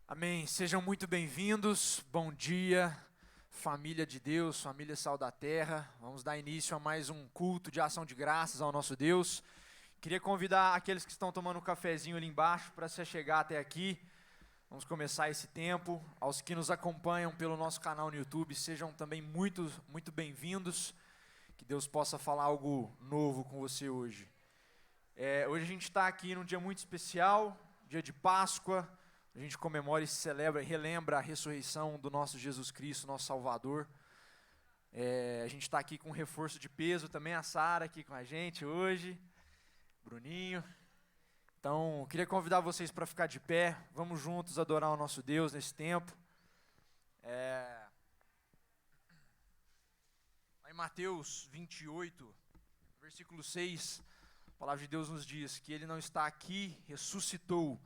Amém, sejam muito bem-vindos, bom dia, família de Deus, família Sal da Terra. Vamos dar início a mais um culto de ação de graças ao nosso Deus. Queria convidar aqueles que estão tomando um cafezinho ali embaixo para se chegar até aqui. Vamos começar esse tempo. Aos que nos acompanham pelo nosso canal no YouTube, sejam também muito bem-vindos. Que Deus possa falar algo novo com você hoje. Hoje a gente está aqui num dia muito especial, dia de Páscoa. A gente comemora e celebra e relembra a ressurreição do nosso Jesus Cristo, nosso Salvador. A gente está aqui com um reforço de peso também, a Sara aqui com a gente hoje, Bruninho. Então, queria convidar vocês para ficar de pé, vamos juntos adorar o nosso Deus nesse tempo. Lá em Mateus 28, versículo 6, a palavra de Deus nos diz que Ele não está aqui, ressuscitou,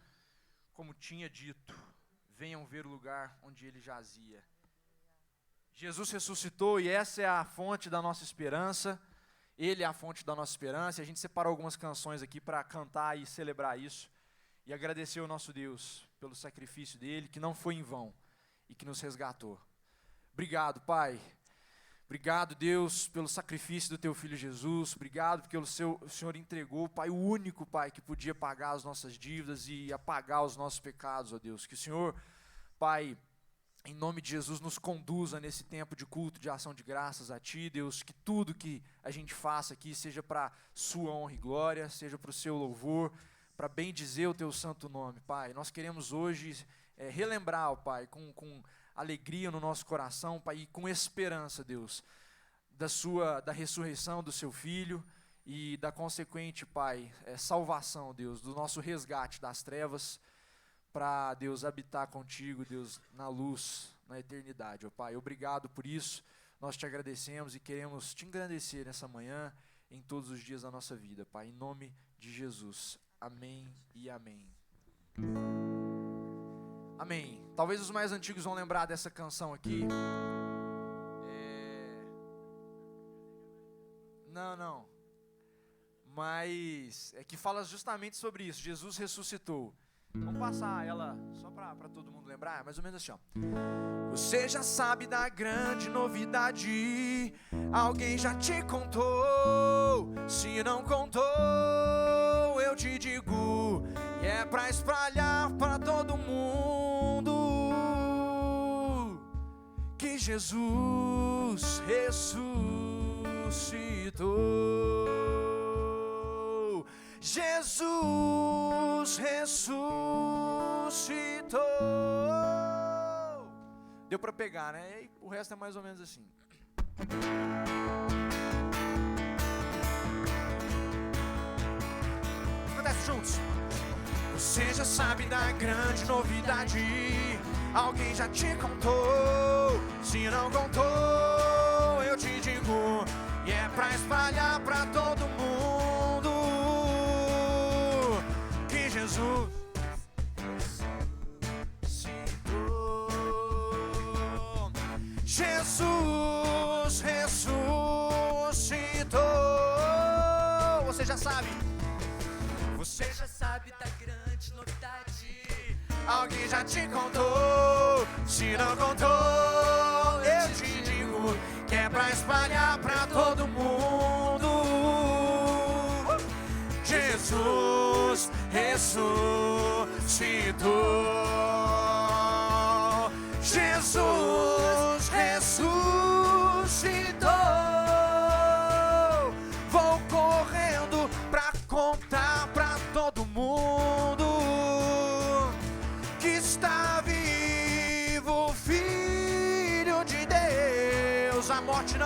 como tinha dito, venham ver o lugar onde Ele jazia. Jesus ressuscitou e essa é a fonte da nossa esperança. Ele é a fonte da nossa esperança. E a gente separou algumas canções aqui para cantar e celebrar isso. E agradecer ao nosso Deus pelo sacrifício dEle, que não foi em vão e que nos resgatou. Obrigado, Pai. Obrigado, Deus, pelo sacrifício do Teu Filho Jesus. Obrigado porque o Senhor entregou, Pai, o único, Pai, que podia pagar as nossas dívidas e apagar os nossos pecados, ó Deus. Que o Senhor, Pai, em nome de Jesus, nos conduza nesse tempo de culto, de ação de graças a Ti, Deus. Que tudo que a gente faça aqui seja para Sua honra e glória, seja para o Seu louvor, para bem dizer o Teu santo nome, Pai. Nós queremos hoje relembrar, ó Pai, com alegria no nosso coração, Pai, e com esperança, Deus, da ressurreição do Seu Filho e da consequente, Pai, salvação, Deus, do nosso resgate das trevas, para, Deus, habitar contigo, Deus, na luz, na eternidade, ó Pai. Obrigado por isso, nós te agradecemos e queremos te engrandecer nessa manhã, em todos os dias da nossa vida, Pai, em nome de Jesus. Amém e amém. Amém. Talvez os mais antigos vão lembrar dessa canção aqui. Não. Mas é que fala justamente sobre isso. Jesus ressuscitou. Vamos passar ela só para todo mundo lembrar. É mais ou menos assim, ó. Você já sabe da grande novidade. Alguém já te contou. Se não contou, eu te digo. E é pra espalhar para todo mundo que Jesus ressuscitou. Jesus ressuscitou. Deu para pegar, né? E o resto é mais ou menos assim. Acontece juntos. Você já sabe da grande novidade. Alguém já te contou. Se não contou, eu te digo. E é pra espalhar pra todo mundo que Jesus ressuscitou. Jesus ressuscitou. Você já sabe. Você já sabe da grande novidade. Alguém já te contou. Se não contou, eu te digo que é pra espalhar pra todo mundo. Jesus ressuscitou. Jesus ressuscitou. Vou correndo pra contar pra todo mundo que está vivo o Filho de Deus. A morte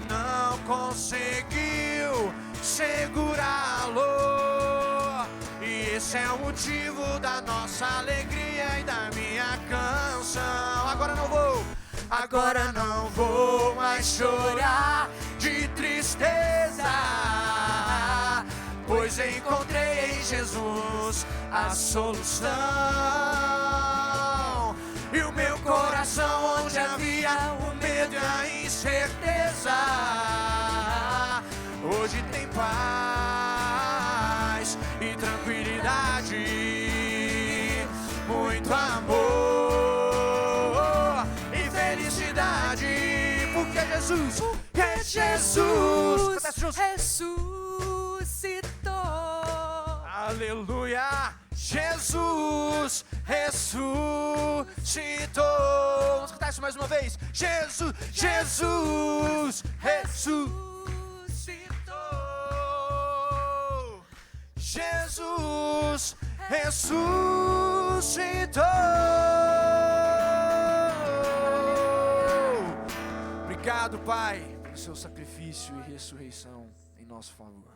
não conseguiu segurá-lo. E esse é o motivo da nossa alegria e da minha canção. Agora não vou mais chorar de tristeza, pois encontrei em Jesus a solução. E o meu coração certeza. Hoje tem paz e tranquilidade, muito amor e felicidade, porque Jesus, ressuscitou. Aleluia! Jesus ressuscitou. Vamos cantar isso mais uma vez. Jesus ressuscitou. Jesus ressuscitou. Obrigado, Pai, pelo seu sacrifício e ressurreição em nosso favor.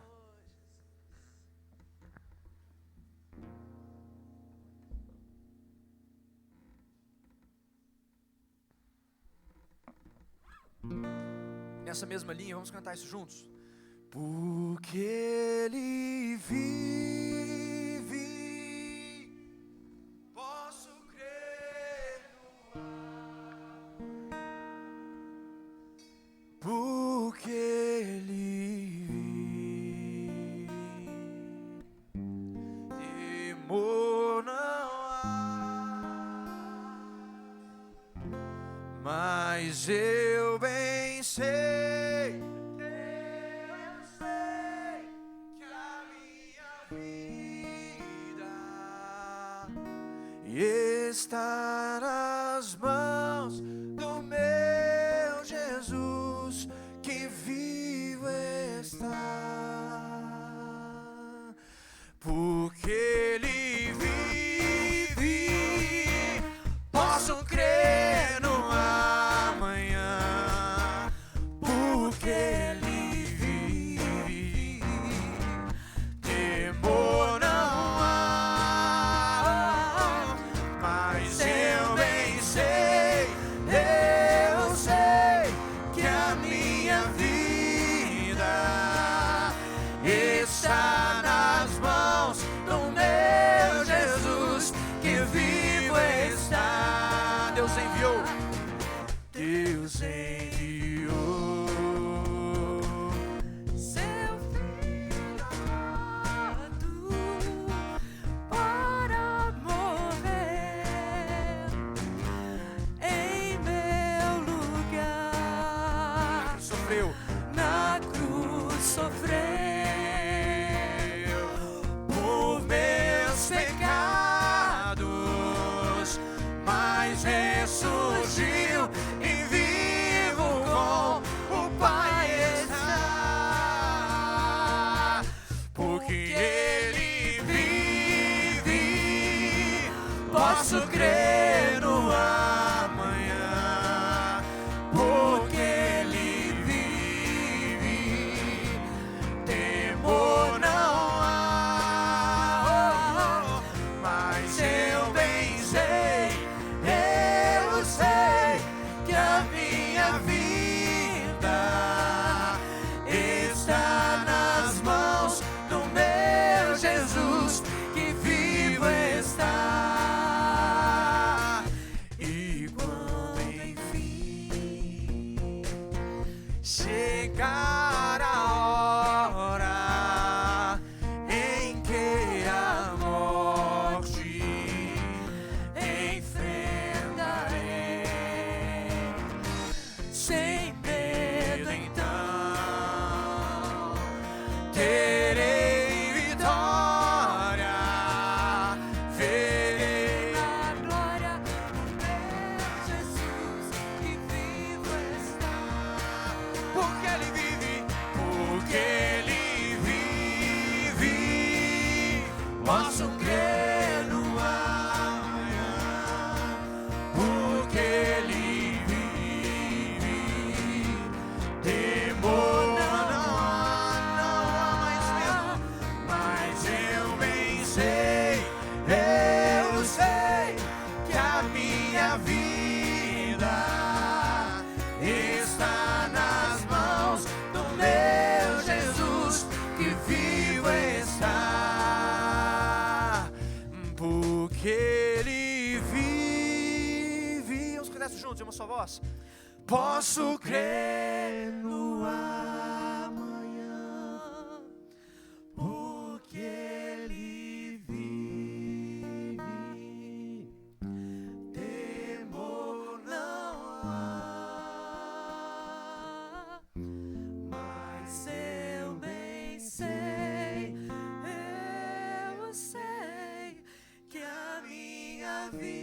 Nessa mesma linha, vamos cantar isso juntos. Porque Ele vive, posso crer no ar. Porque Ele vive, temor não há, mas eu bem sei. Está nas mãos do meu Jesus, que vivo está. Porque Ele vive, posso crer no amanhã. Porque Ele vive, temor não há, mas eu bem sei que a minha vida está nas mãos do meu Jesus, que vivo está. Deus enviou seu Filho amado para morrer em meu lugar. Na cruz sofreu por meus pecados, mas ressurgiu e vivo com o Pai está. Porque Ele vive, posso crer no amanhã. Porque Ele vive, temor não há, mas eu bem sei que a minha vida está nas mãos do meu Jesus, que vivo está. E quando enfim chegar a hora em que a morte enfrentarei, sem medo então terei vitória, verei na glória do meu Jesus, que vivo está. Porque Ele vive, posso crer no amanhã. Porque Ele vive, temor não há mais mesmo, mas eu bem sei que a minha vida está nas mãos do meu Jesus, que vivo está. Porque Ele vive. Vamos cantar isso juntos, em uma só voz. posso crer no amanhã, porque Ele vive. Temor não há, mas eu bem sei, eu sei que a minha vida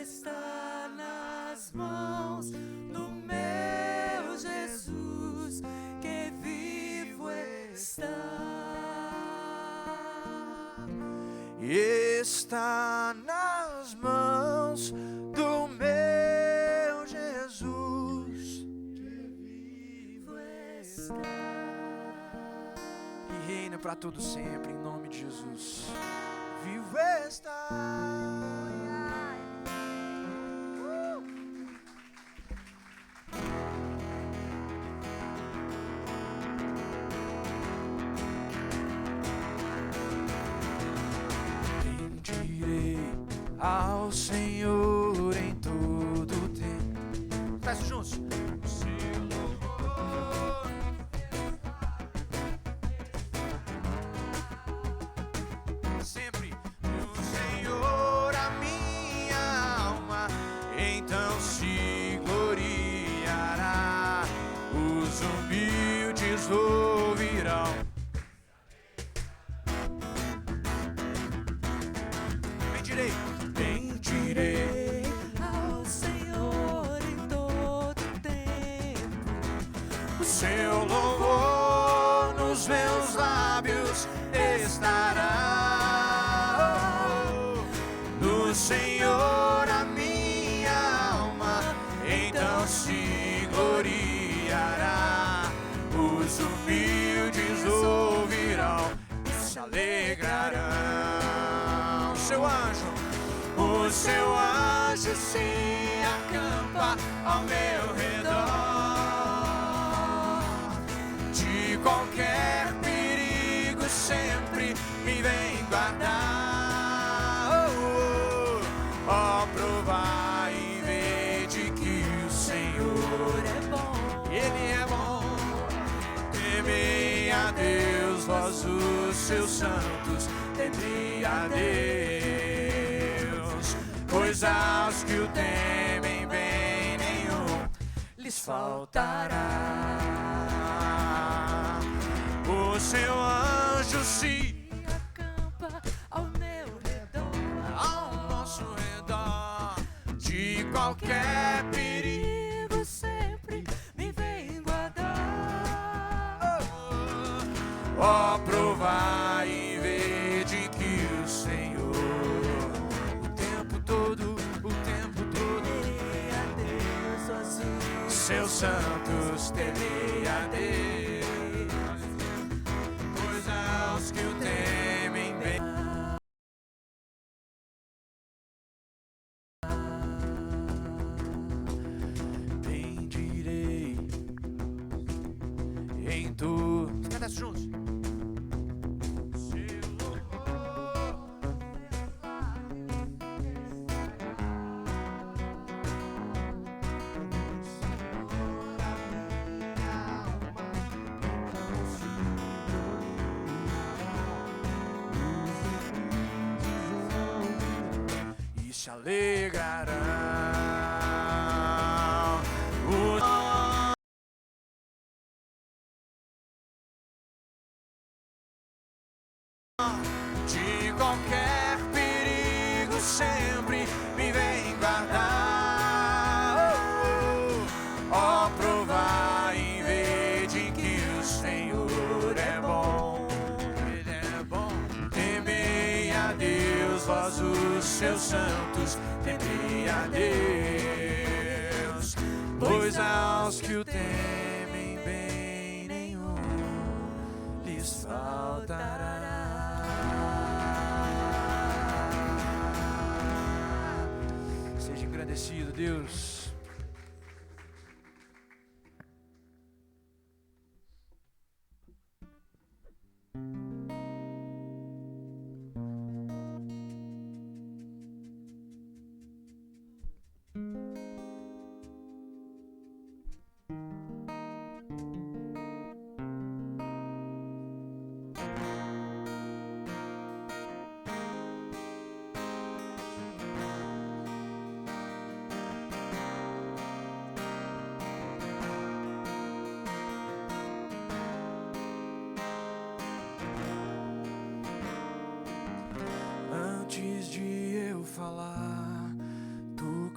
está nas mãos do meu Jesus, que vivo está. Está nas mãos do meu Jesus, que vivo está. E reina para todo sempre, em nome de Jesus. Vivo está. Ao Senhor em todo o tempo. Peço juntos. O seu louvor sempre. O Senhor a minha alma então se gloriará. Os humildes ouvirão. Bendirei ao Senhor em todo tempo. O seu louvor nos meus lábios estará. No Senhor a minha alma então se gloriará. Os humildes ouvirão e se alegrarão. O seu anjo se acampa ao meu redor. De qualquer perigo sempre me vem guardar. Ó, provai e vede que o Senhor é bom. Ele é bom. Temei a Deus, vós os seus santos, temei a Deus. Pois aos que o temem bem nenhum lhes faltará. O seu anjo se acampa ao meu redor, ao nosso redor. De qualquer perigo sempre me vem guardar. Ó, provai e vede que o Senhor seus santos, temei a Deus, pois aos que o temem bem. Bendirei em tu. Canta juntos. Se alegrarão. De qualquer perigo sempre me vem guardar. Ó, provai e vede que o Senhor é bom. Ele é bom. Temei a Deus, vós os seus santos, temei a Deus, pois aos que o temem bem nenhum lhes faltará. Seja engrandecido, Deus.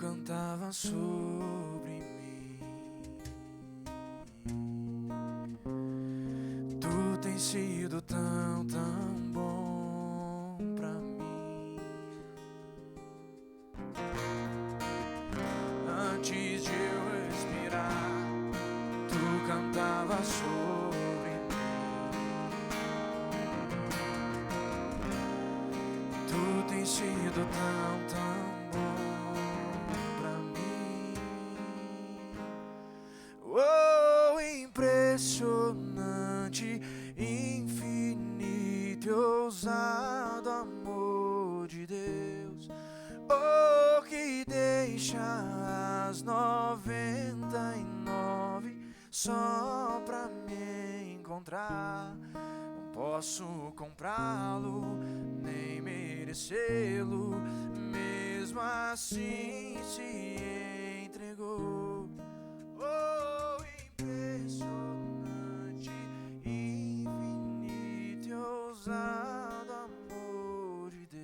cantava sobre mim. Tu tens sido tão, tão bom pra mim. Antes de eu respirar, tu cantava sobre mim. Tu tens sido tão, tão bom pra mim. Oh, impressionante, infinito e ousado amor de Deus. Oh, que deixa as 99 só pra me encontrar. Não posso comprá-lo, nem merecê-lo, mesmo assim se entregou. Oh, impressionante, infinito e ousado amor de Deus.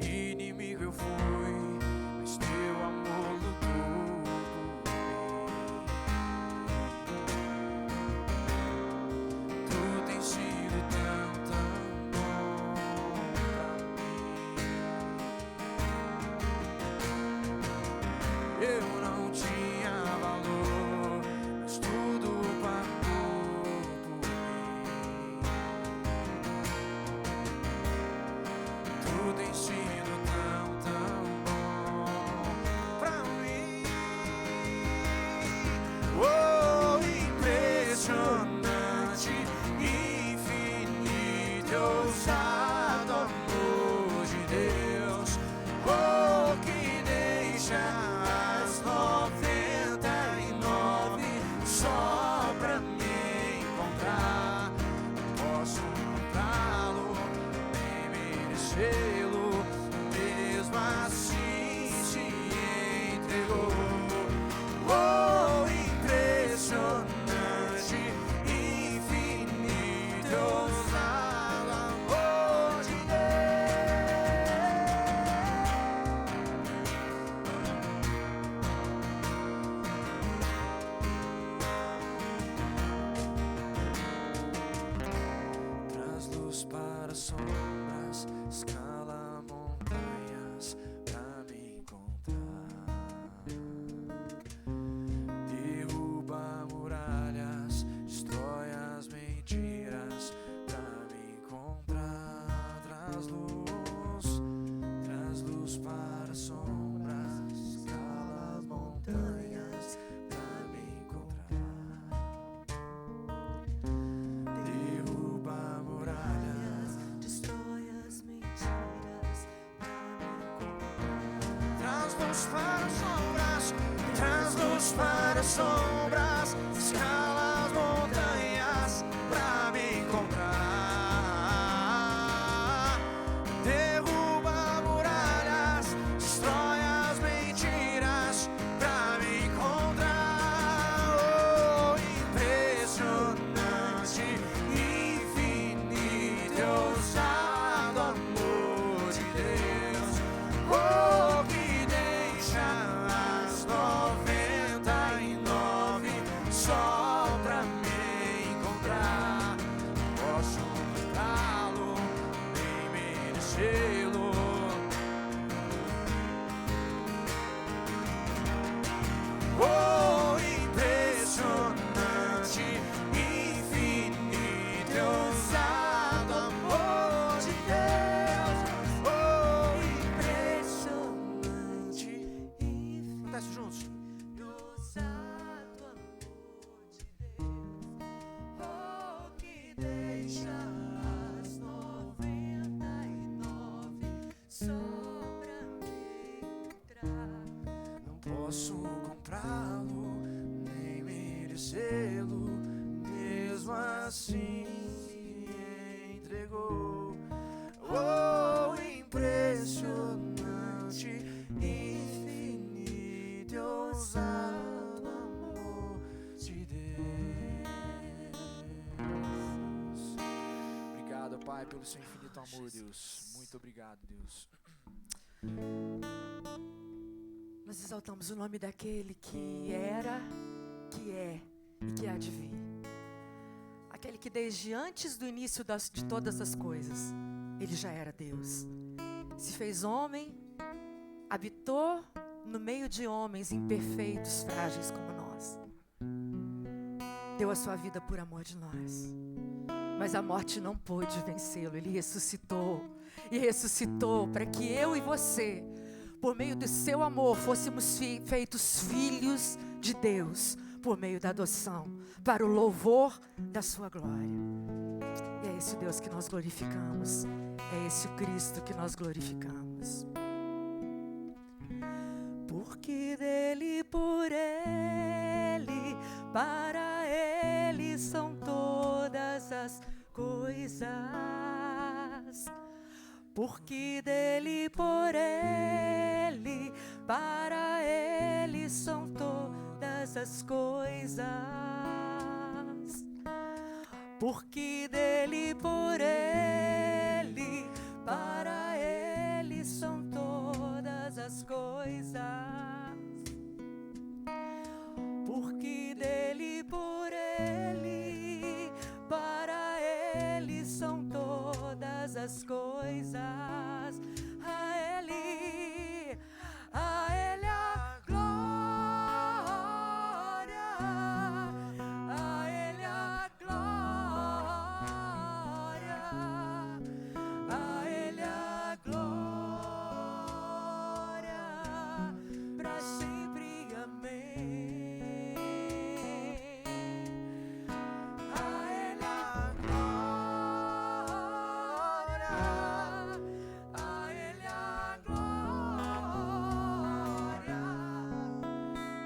Inimigo eu fui, mas teu amor lutou por mim. Tu tens sido tão, tão bom pra mim. Eu não tinha valor, mas tudo pagou por mim. Tu tens sido tão, tão bom pra mim. Oh, impressionante, infinito e ousado amor de Deus. Oh, que deixa as 99 só pra me encontrar. Não posso comprá-lo, nem merecê-lo, mesmo assim se entregou. Oh, impressionante, infinito e ousado amor de Deus. Traz luz para sombras, escala montanhas pra me encontrar. Derruba muralhas, destrói as mentiras pra me encontrar. Traz luz para sombras, escala montanhas pra me encontrar. Derruba muralhas, destrói as mentiras pra me encontrar. traz luz para sombras, traz luz para sombras, escala as montanhas pra me encontrar. Derruba muralhas, destrói as mentiras pra me encontrar. Oh, impressionante, infinito e ousado amor de Deus. Oh, que deixa as 99 só pra me encontrar. Não posso comprá-lo, nem merecê-lo. Oh, impressionante, infinito e ousado amor de Deus. Oh, impressionante. Canta isso juntos. Ousado amor de Deus, oh, que deixa as 99 só pra me encontrar. Não posso comprá-lo, nem merecê-lo, mesmo assim se entregou. Oh, impressionante, infinito e ousado amor Pai, pelo seu infinito amor, Deus. Muito obrigado, Deus. Nós exaltamos o nome daquele que era, que é e que há de vir. Aquele que desde antes do início de todas as coisas, ele já era Deus. Se fez homem, habitou no meio de homens imperfeitos, frágeis como nós. Deu a sua vida por amor de nós. Mas a morte não pôde vencê-lo. Ele ressuscitou. E ressuscitou para que eu e você, por meio do seu amor, fôssemos feitos filhos de Deus, por meio da adoção, para o louvor da sua glória. E é esse o Deus que nós glorificamos. É esse o Cristo que nós glorificamos. Porque dele, por ele, para ele são todas as coisas. Porque dele, por ele, para ele são todas as coisas. Porque dele, por ele, para ele são todas as coisas. Porque dele, por ele, para ele são todas as coisas. A ele a glória, a ele a glória, a ele a glória, para sempre, amém. A ele a glória, a ele a glória,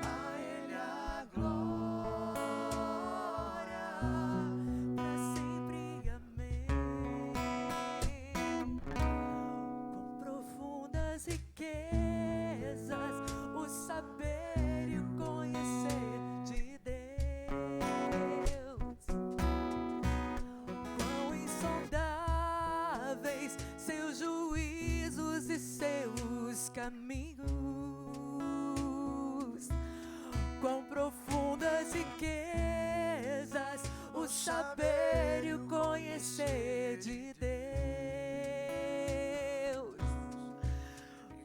a ele a glória, para sempre, amém. Com profundas riquezas, o saber e o conhecer de Deus. Quão insondáveis seus juízos e seus caminhos. Quão profundas riquezas, o saber e o conhecer de Deus.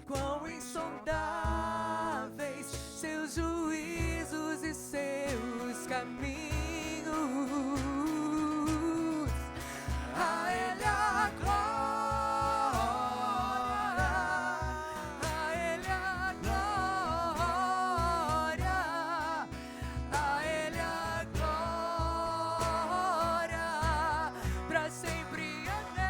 Quão insondáveis seus juízos e seus caminhos. A ele a glória, a ele a glória, a ele a glória, para sempre, amém.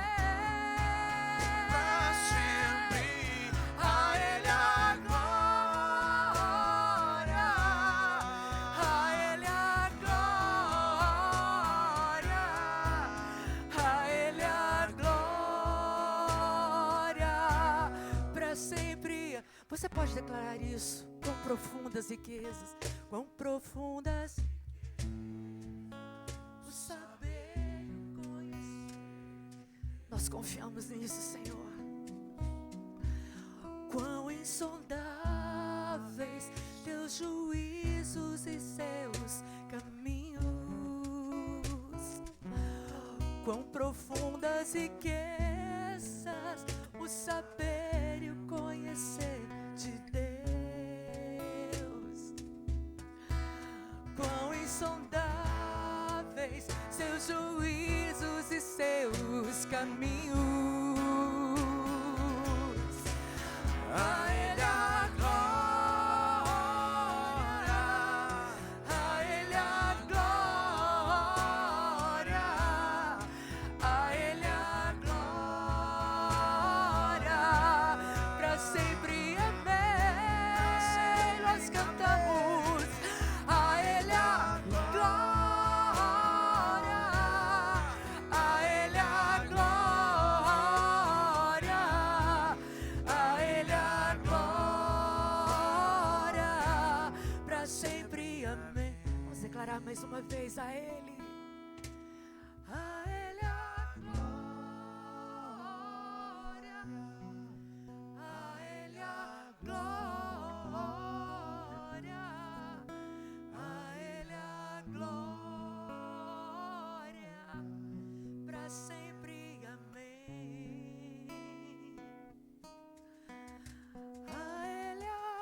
Para sempre, a ele a glória, a ele a glória, a ele a glória, para sempre. Você pode declarar isso? Quão profundas riquezas, quão profundas o saber e o conhecer. Nós confiamos nisso, Senhor. Quão insondáveis teus juízos e seus caminhos. Quão profundas riquezas, o saber e o conhecer de Deus. Quão insondáveis seus juízos e seus caminhos. A ele a glória, a ele a glória, a ele a glória, para sempre, amém. Nós cantamos a ele a glória, a ele a glória, a ele a glória, para sempre, amém. Vamos declarar mais uma vez a ele a glória.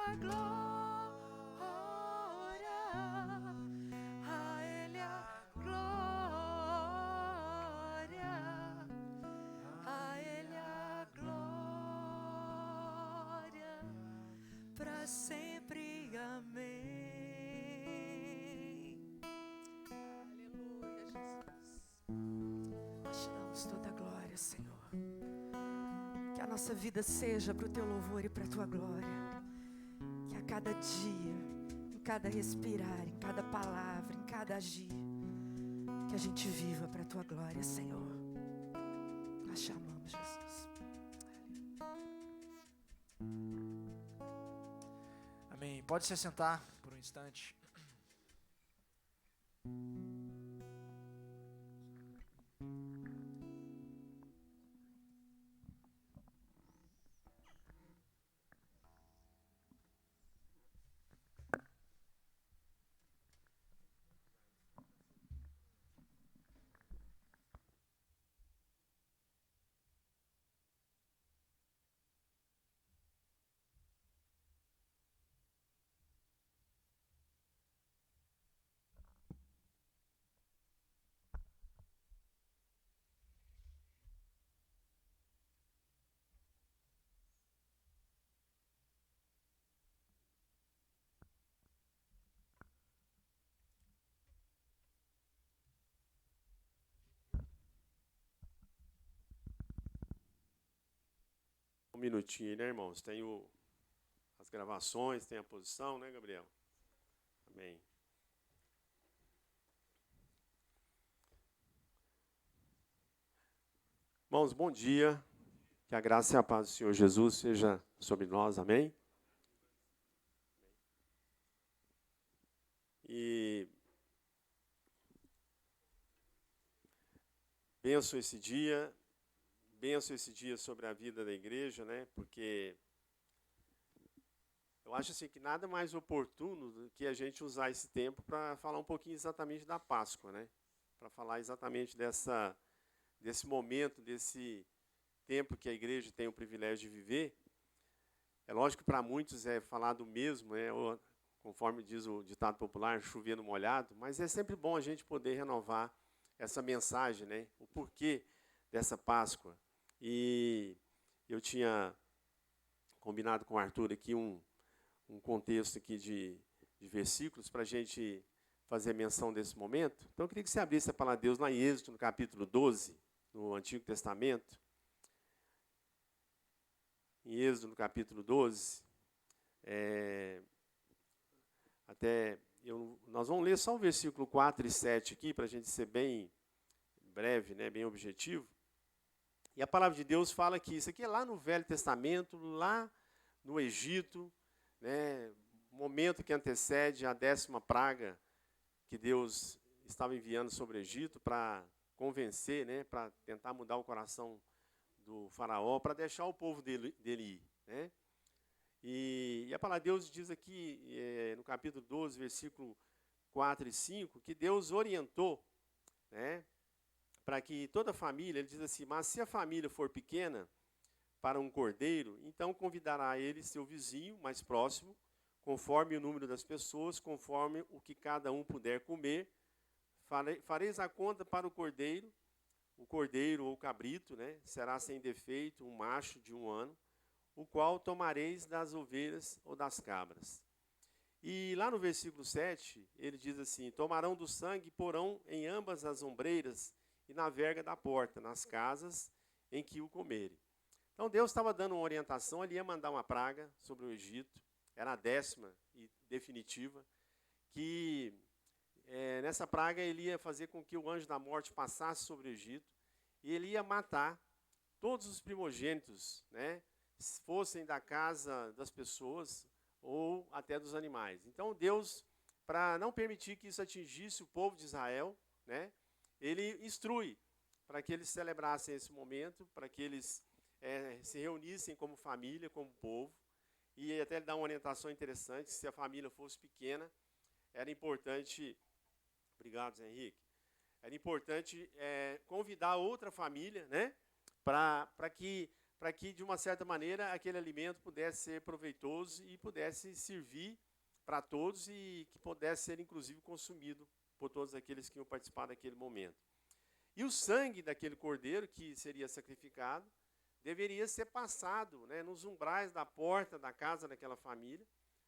a glória, a Ele a glória, a Ele a glória, para sempre, amém. Aleluia, Jesus. Nós te damos toda a glória, Senhor. Que a nossa vida seja para o teu louvor e para a tua glória. Que a cada dia, em cada respirar, em cada palavra, em cada agir, que a gente viva para a tua glória, Senhor. Nós te amamos, Jesus. Amém. Pode se sentar por um instante. Um minutinho aí, né, irmãos? Tem as gravações, tem a posição, né, Gabriel? Amém. Irmãos, bom dia. Que a graça e a paz do Senhor Jesus seja sobre nós, amém? E benção esse dia sobre a vida da igreja, né? Porque eu acho assim que nada mais oportuno do que a gente usar esse tempo para falar um pouquinho exatamente da Páscoa, né? Para falar exatamente desse momento, desse tempo que a igreja tem o privilégio de viver. É lógico que para muitos é falar do mesmo, né? Ou, conforme diz o ditado popular, chover no molhado, mas é sempre bom a gente poder renovar essa mensagem, né? O porquê dessa Páscoa. E eu tinha combinado com o Arthur aqui um contexto aqui de versículos para a gente fazer menção desse momento. Então eu queria que você abrisse a palavra de Deus lá em Êxodo, no capítulo 12, no Antigo Testamento. Em Êxodo, no capítulo 12, nós vamos ler só o versículo 4 e 7 aqui, para a gente ser bem breve, né, bem objetivo. E a palavra de Deus fala que isso aqui é lá no Velho Testamento, lá no Egito, né, momento que antecede a 10ª praga que Deus estava enviando sobre o Egito para convencer, né, para tentar mudar o coração do faraó, para deixar o povo dele ir, né? E a palavra de Deus diz aqui, no capítulo 12, versículo 4 e 5, que Deus orientou, né, para que toda família, ele diz assim, mas se a família for pequena para um cordeiro, então convidará ele seu vizinho mais próximo, conforme o número das pessoas, conforme o que cada um puder comer. Fareis a conta para o cordeiro ou cabrito, né, será sem defeito, um macho de 1 ano, o qual tomareis das ovelhas ou das cabras. E lá no versículo 7, ele diz assim, tomarão do sangue e porão em ambas as ombreiras e na verga da porta, nas casas em que o comerem. Então Deus estava dando uma orientação, ele ia mandar uma praga sobre o Egito, era a 10ª e definitiva, que nessa praga ele ia fazer com que o anjo da morte passasse sobre o Egito, e ele ia matar todos os primogênitos, né, fossem da casa das pessoas ou até dos animais. Então Deus, para não permitir que isso atingisse o povo de Israel, né, ele instrui para que eles celebrassem esse momento, para que eles se reunissem como família, como povo, e até ele dá uma orientação interessante, se a família fosse pequena, era importante, obrigado, Zé Henrique, era importante convidar outra família, né, para que para que, de uma certa maneira, aquele alimento pudesse ser proveitoso e pudesse servir para todos e que pudesse ser, inclusive, consumido por todos aqueles que iam participar daquele momento. E o sangue daquele cordeiro que seria sacrificado deveria ser passado, né, nos umbrais da porta da casa daquela família,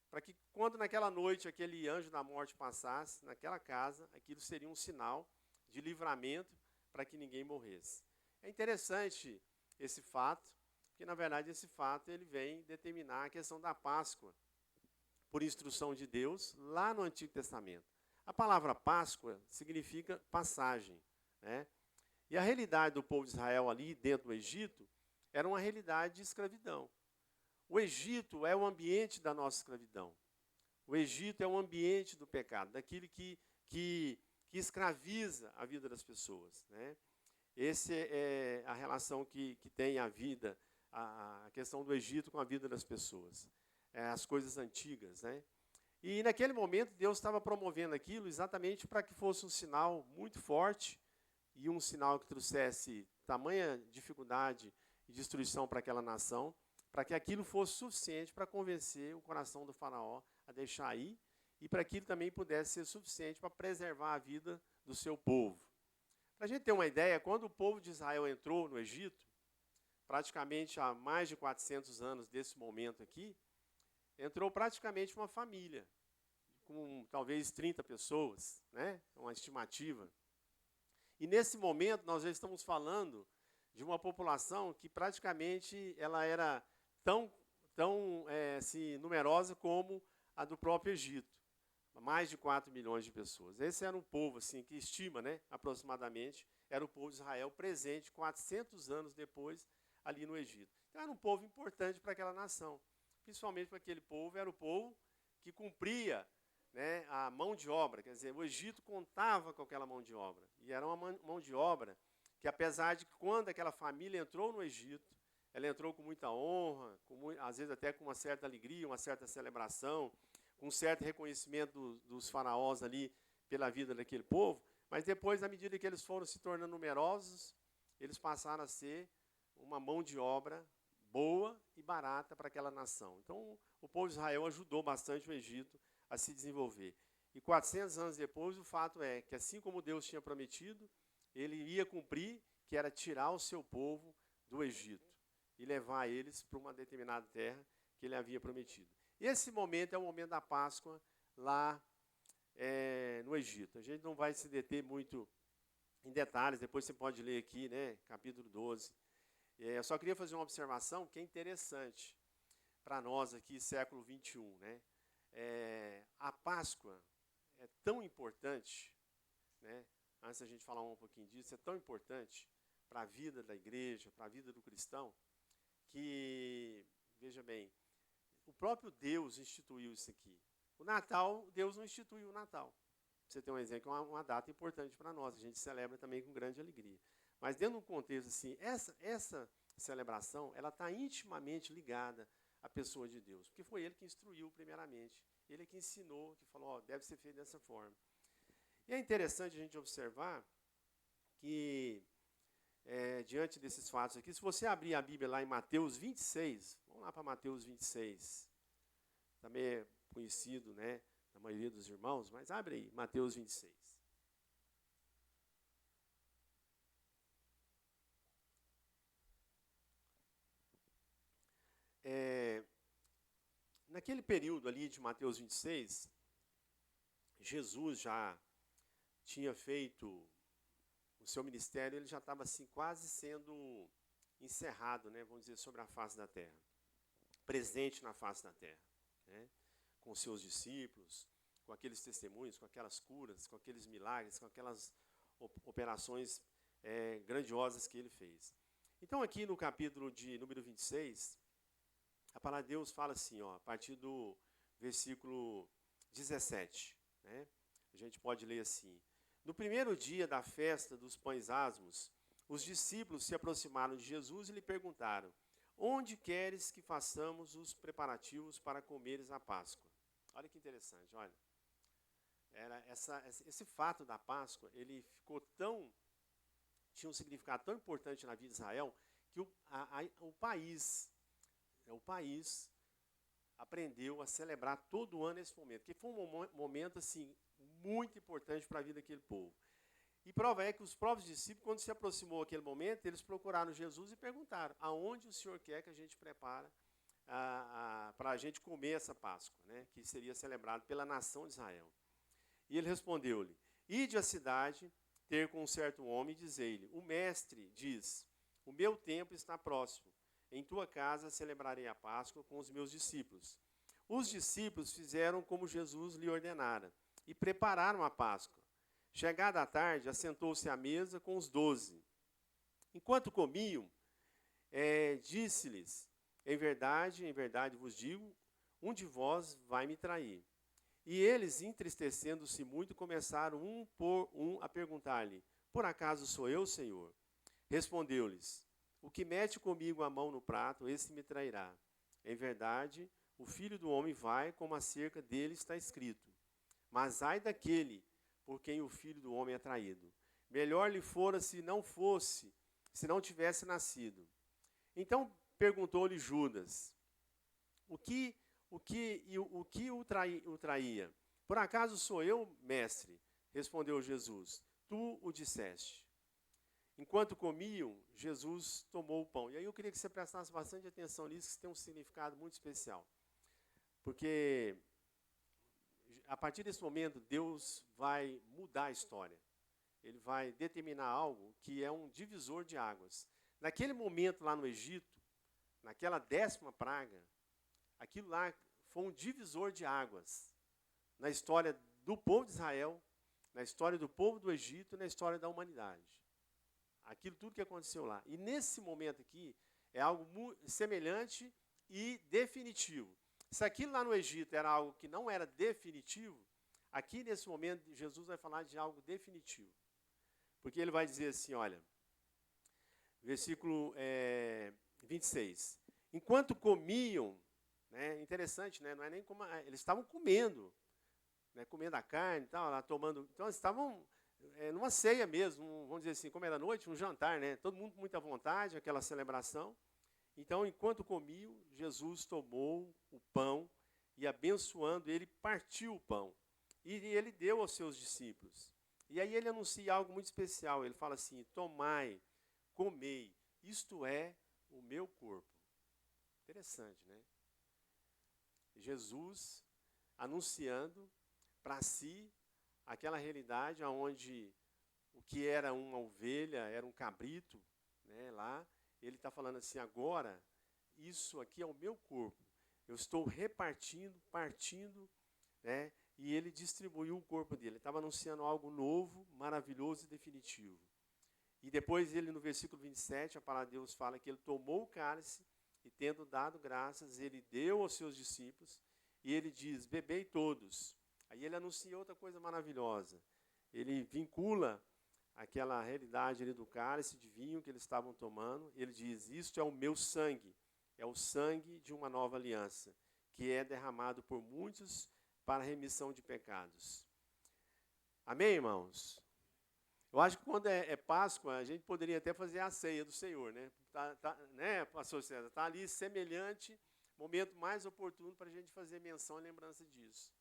para que, quando naquela noite aquele anjo da morte passasse naquela casa, aquilo seria um sinal de livramento para que ninguém morresse. É interessante esse fato, porque, na verdade, esse fato ele vem determinar a questão da Páscoa, por instrução de Deus, lá no Antigo Testamento. A palavra Páscoa significa passagem, né? E a realidade do povo de Israel ali dentro do Egito era uma realidade de escravidão. O Egito é o ambiente da nossa escravidão. O Egito é o ambiente do pecado, daquilo que escraviza a vida das pessoas, né? Essa é a relação que tem a vida, a questão do Egito com a vida das pessoas. As coisas antigas, né? E naquele momento Deus estava promovendo aquilo exatamente para que fosse um sinal muito forte e um sinal que trouxesse tamanha dificuldade e destruição para aquela nação, para que aquilo fosse suficiente para convencer o coração do faraó a deixar ir e para que ele também pudesse ser suficiente para preservar a vida do seu povo. Para a gente ter uma ideia, quando o povo de Israel entrou no Egito, praticamente há mais de 400 anos desse momento aqui, entrou praticamente uma família, com talvez 30 pessoas, né? Uma estimativa. E nesse momento nós já estamos falando de uma população que praticamente ela era tão assim, numerosa como a do próprio Egito. Mais de 4 milhões de pessoas. Esse era um povo assim, que estima, né, aproximadamente, era o povo de Israel presente 400 anos depois ali no Egito. Então era um povo importante para aquela nação. Principalmente para aquele povo, era o povo que cumpria, né, a mão de obra. Quer dizer, o Egito contava com aquela mão de obra. E era uma mão de obra que, apesar de que quando aquela família entrou no Egito, ela entrou com muita honra, às vezes até com uma certa alegria, uma certa celebração, com um certo reconhecimento dos faraós ali pela vida daquele povo, mas depois, à medida que eles foram se tornando numerosos, eles passaram a ser uma mão de obra boa e barata para aquela nação. Então, o povo de Israel ajudou bastante o Egito a se desenvolver. E 400 anos depois, o fato é que, assim como Deus tinha prometido, ele ia cumprir, que era tirar o seu povo do Egito e levar eles para uma determinada terra que ele havia prometido. Esse momento é o momento da Páscoa lá no Egito. A gente não vai se deter muito em detalhes, depois você pode ler aqui, né, capítulo 12. Eu só queria fazer uma observação que é interessante para nós aqui, século 21. Né? A Páscoa é tão importante, né, antes da gente falar um pouquinho disso, é tão importante para a vida da igreja, para a vida do cristão, que, veja bem, o próprio Deus instituiu isso aqui. O Natal, Deus não instituiu o Natal. Você tem um exemplo, é uma data importante para nós, a gente celebra também com grande alegria. Mas dentro de um contexto assim, essa celebração, ela está intimamente ligada à pessoa de Deus, porque foi Ele que instruiu primeiramente, Ele é que ensinou, que falou, ó, deve ser feito dessa forma. E é interessante a gente observar que, diante desses fatos aqui, se você abrir a Bíblia lá em Mateus 26, vamos lá para Mateus 26, também é conhecido, né, da maioria dos irmãos, mas abre aí, Mateus 26. Naquele período ali de Mateus 26, Jesus já tinha feito o seu ministério, ele já estava assim, quase sendo encerrado, né, vamos dizer, sobre a face da terra, presente na face da terra, né, com seus discípulos, com aqueles testemunhos, com aquelas curas, com aqueles milagres, com aquelas operações grandiosas que ele fez. Então aqui no capítulo de número 26, a palavra de Deus fala assim, ó, a partir do versículo 17, né? A gente pode ler assim: no primeiro dia da festa dos pães asmos, os discípulos se aproximaram de Jesus e lhe perguntaram: onde queres que façamos os preparativos para comeres a Páscoa? Olha que interessante, olha. Esse fato da Páscoa, ele ficou tinha um significado tão importante na vida de Israel, que o país aprendeu a celebrar todo ano esse momento, que foi um momento assim muito importante para a vida daquele povo. E prova é que os próprios discípulos, quando se aproximou aquele momento, eles procuraram Jesus e perguntaram: aonde o Senhor quer que a gente prepara para a gente comer essa Páscoa, né, que seria celebrado pela nação de Israel? E ele respondeu-lhe: ide à cidade, ter com um certo homem, e dizei-lhe: o mestre diz, o meu tempo está próximo. Em tua casa celebrarei a Páscoa com os meus discípulos. Os discípulos fizeram como Jesus lhe ordenara e prepararam a Páscoa. Chegada a tarde, assentou-se à mesa com os 12. Enquanto comiam, disse-lhes: em verdade vos digo, um de vós vai me trair. E eles, entristecendo-se muito, começaram um por um a perguntar-lhe: por acaso sou eu, Senhor? Respondeu-lhes: o que mete comigo a mão no prato, esse me trairá. Em verdade, o Filho do Homem vai, como acerca dele está escrito. Mas ai daquele por quem o Filho do Homem é traído. Melhor lhe fora se não tivesse nascido. Então perguntou-lhe Judas: o que o traía? Por acaso sou eu, mestre? Respondeu Jesus: tu o disseste. Enquanto comiam, Jesus tomou o pão. E aí eu queria que você prestasse bastante atenção nisso, que isso tem um significado muito especial. Porque a partir desse momento, Deus vai mudar a história. Ele vai determinar algo que é um divisor de águas. Naquele momento lá no Egito, naquela 10ª praga, aquilo lá foi um divisor de águas na história do povo de Israel, na história do povo do Egito e na história da humanidade. Aquilo tudo que aconteceu lá. E nesse momento aqui, é algo semelhante e definitivo. Se aquilo lá no Egito era algo que não era definitivo, aqui nesse momento Jesus vai falar de algo definitivo. Porque ele vai dizer assim, olha, versículo 26. Enquanto comiam, né, interessante, né, não é nem como eles estavam comendo, né, comendo a carne e tal, lá tomando. Então eles estavam numa ceia mesmo, vamos dizer assim, como era noite, um jantar, né? Todo mundo com muita vontade, aquela celebração. Então, enquanto comiam, Jesus tomou o pão e, abençoando, ele partiu o pão. E ele deu aos seus discípulos. E aí ele anuncia algo muito especial. Ele fala assim: tomai, comei, isto é o meu corpo. Interessante, né? Jesus anunciando para si aquela realidade onde o que era uma ovelha, era um cabrito, né, lá, ele está falando assim: agora, isso aqui é o meu corpo. Eu estou repartindo, partindo, né, e ele distribuiu o corpo dele. Ele estava anunciando algo novo, maravilhoso e definitivo. E depois ele, no versículo 27, a palavra de Deus fala que ele tomou o cálice e, tendo dado graças, ele deu aos seus discípulos e ele diz: bebei todos. Aí ele anuncia outra coisa maravilhosa. Ele vincula aquela realidade ali do cálice de vinho que eles estavam tomando. Ele diz: isto é o meu sangue, é o sangue de uma nova aliança, que é derramado por muitos para a remissão de pecados. Amém, irmãos? Eu acho que quando é Páscoa, a gente poderia até fazer a ceia do Senhor, né? Né, pastor César? Está ali semelhante, momento mais oportuno para a gente fazer menção e lembrança disso.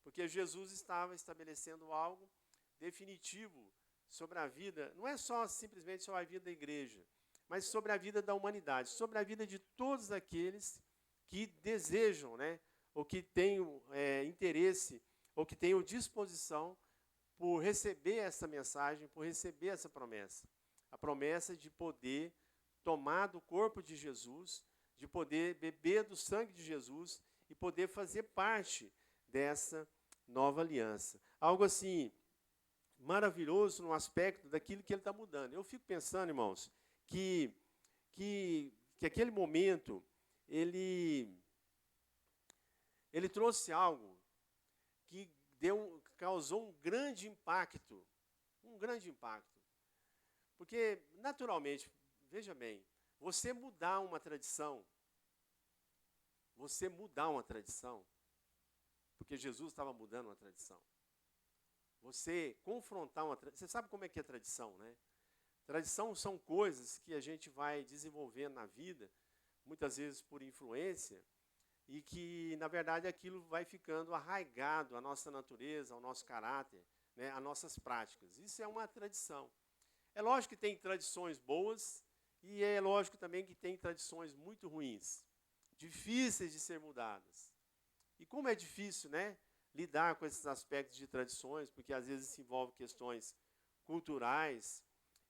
Porque Jesus estava estabelecendo algo definitivo sobre a vida, não é só simplesmente sobre a vida da igreja, mas sobre a vida da humanidade, sobre a vida de todos aqueles que desejam, né, ou que tenham interesse, ou que tenham disposição por receber essa mensagem, por receber essa promessa. A promessa de poder tomar do corpo de Jesus, de poder beber do sangue de Jesus e poder fazer parte dessa nova aliança. Algo assim maravilhoso no aspecto daquilo que ele está mudando. Eu fico pensando, irmãos, que aquele momento ele trouxe algo que causou um grande impacto. Porque, naturalmente, veja bem, você mudar uma tradição, porque Jesus estava mudando uma tradição. Você confrontar uma tradição. Você sabe como é que é tradição, né? Tradição são coisas que a gente vai desenvolvendo na vida, muitas vezes por influência, e que, na verdade, aquilo vai ficando arraigado à nossa natureza, ao nosso caráter, né, às nossas práticas. Isso é uma tradição. É lógico que tem tradições boas e é lógico também que tem tradições muito ruins, difíceis de ser mudadas. E como é difícil, né, lidar com esses aspectos de tradições, porque às vezes se envolve questões culturais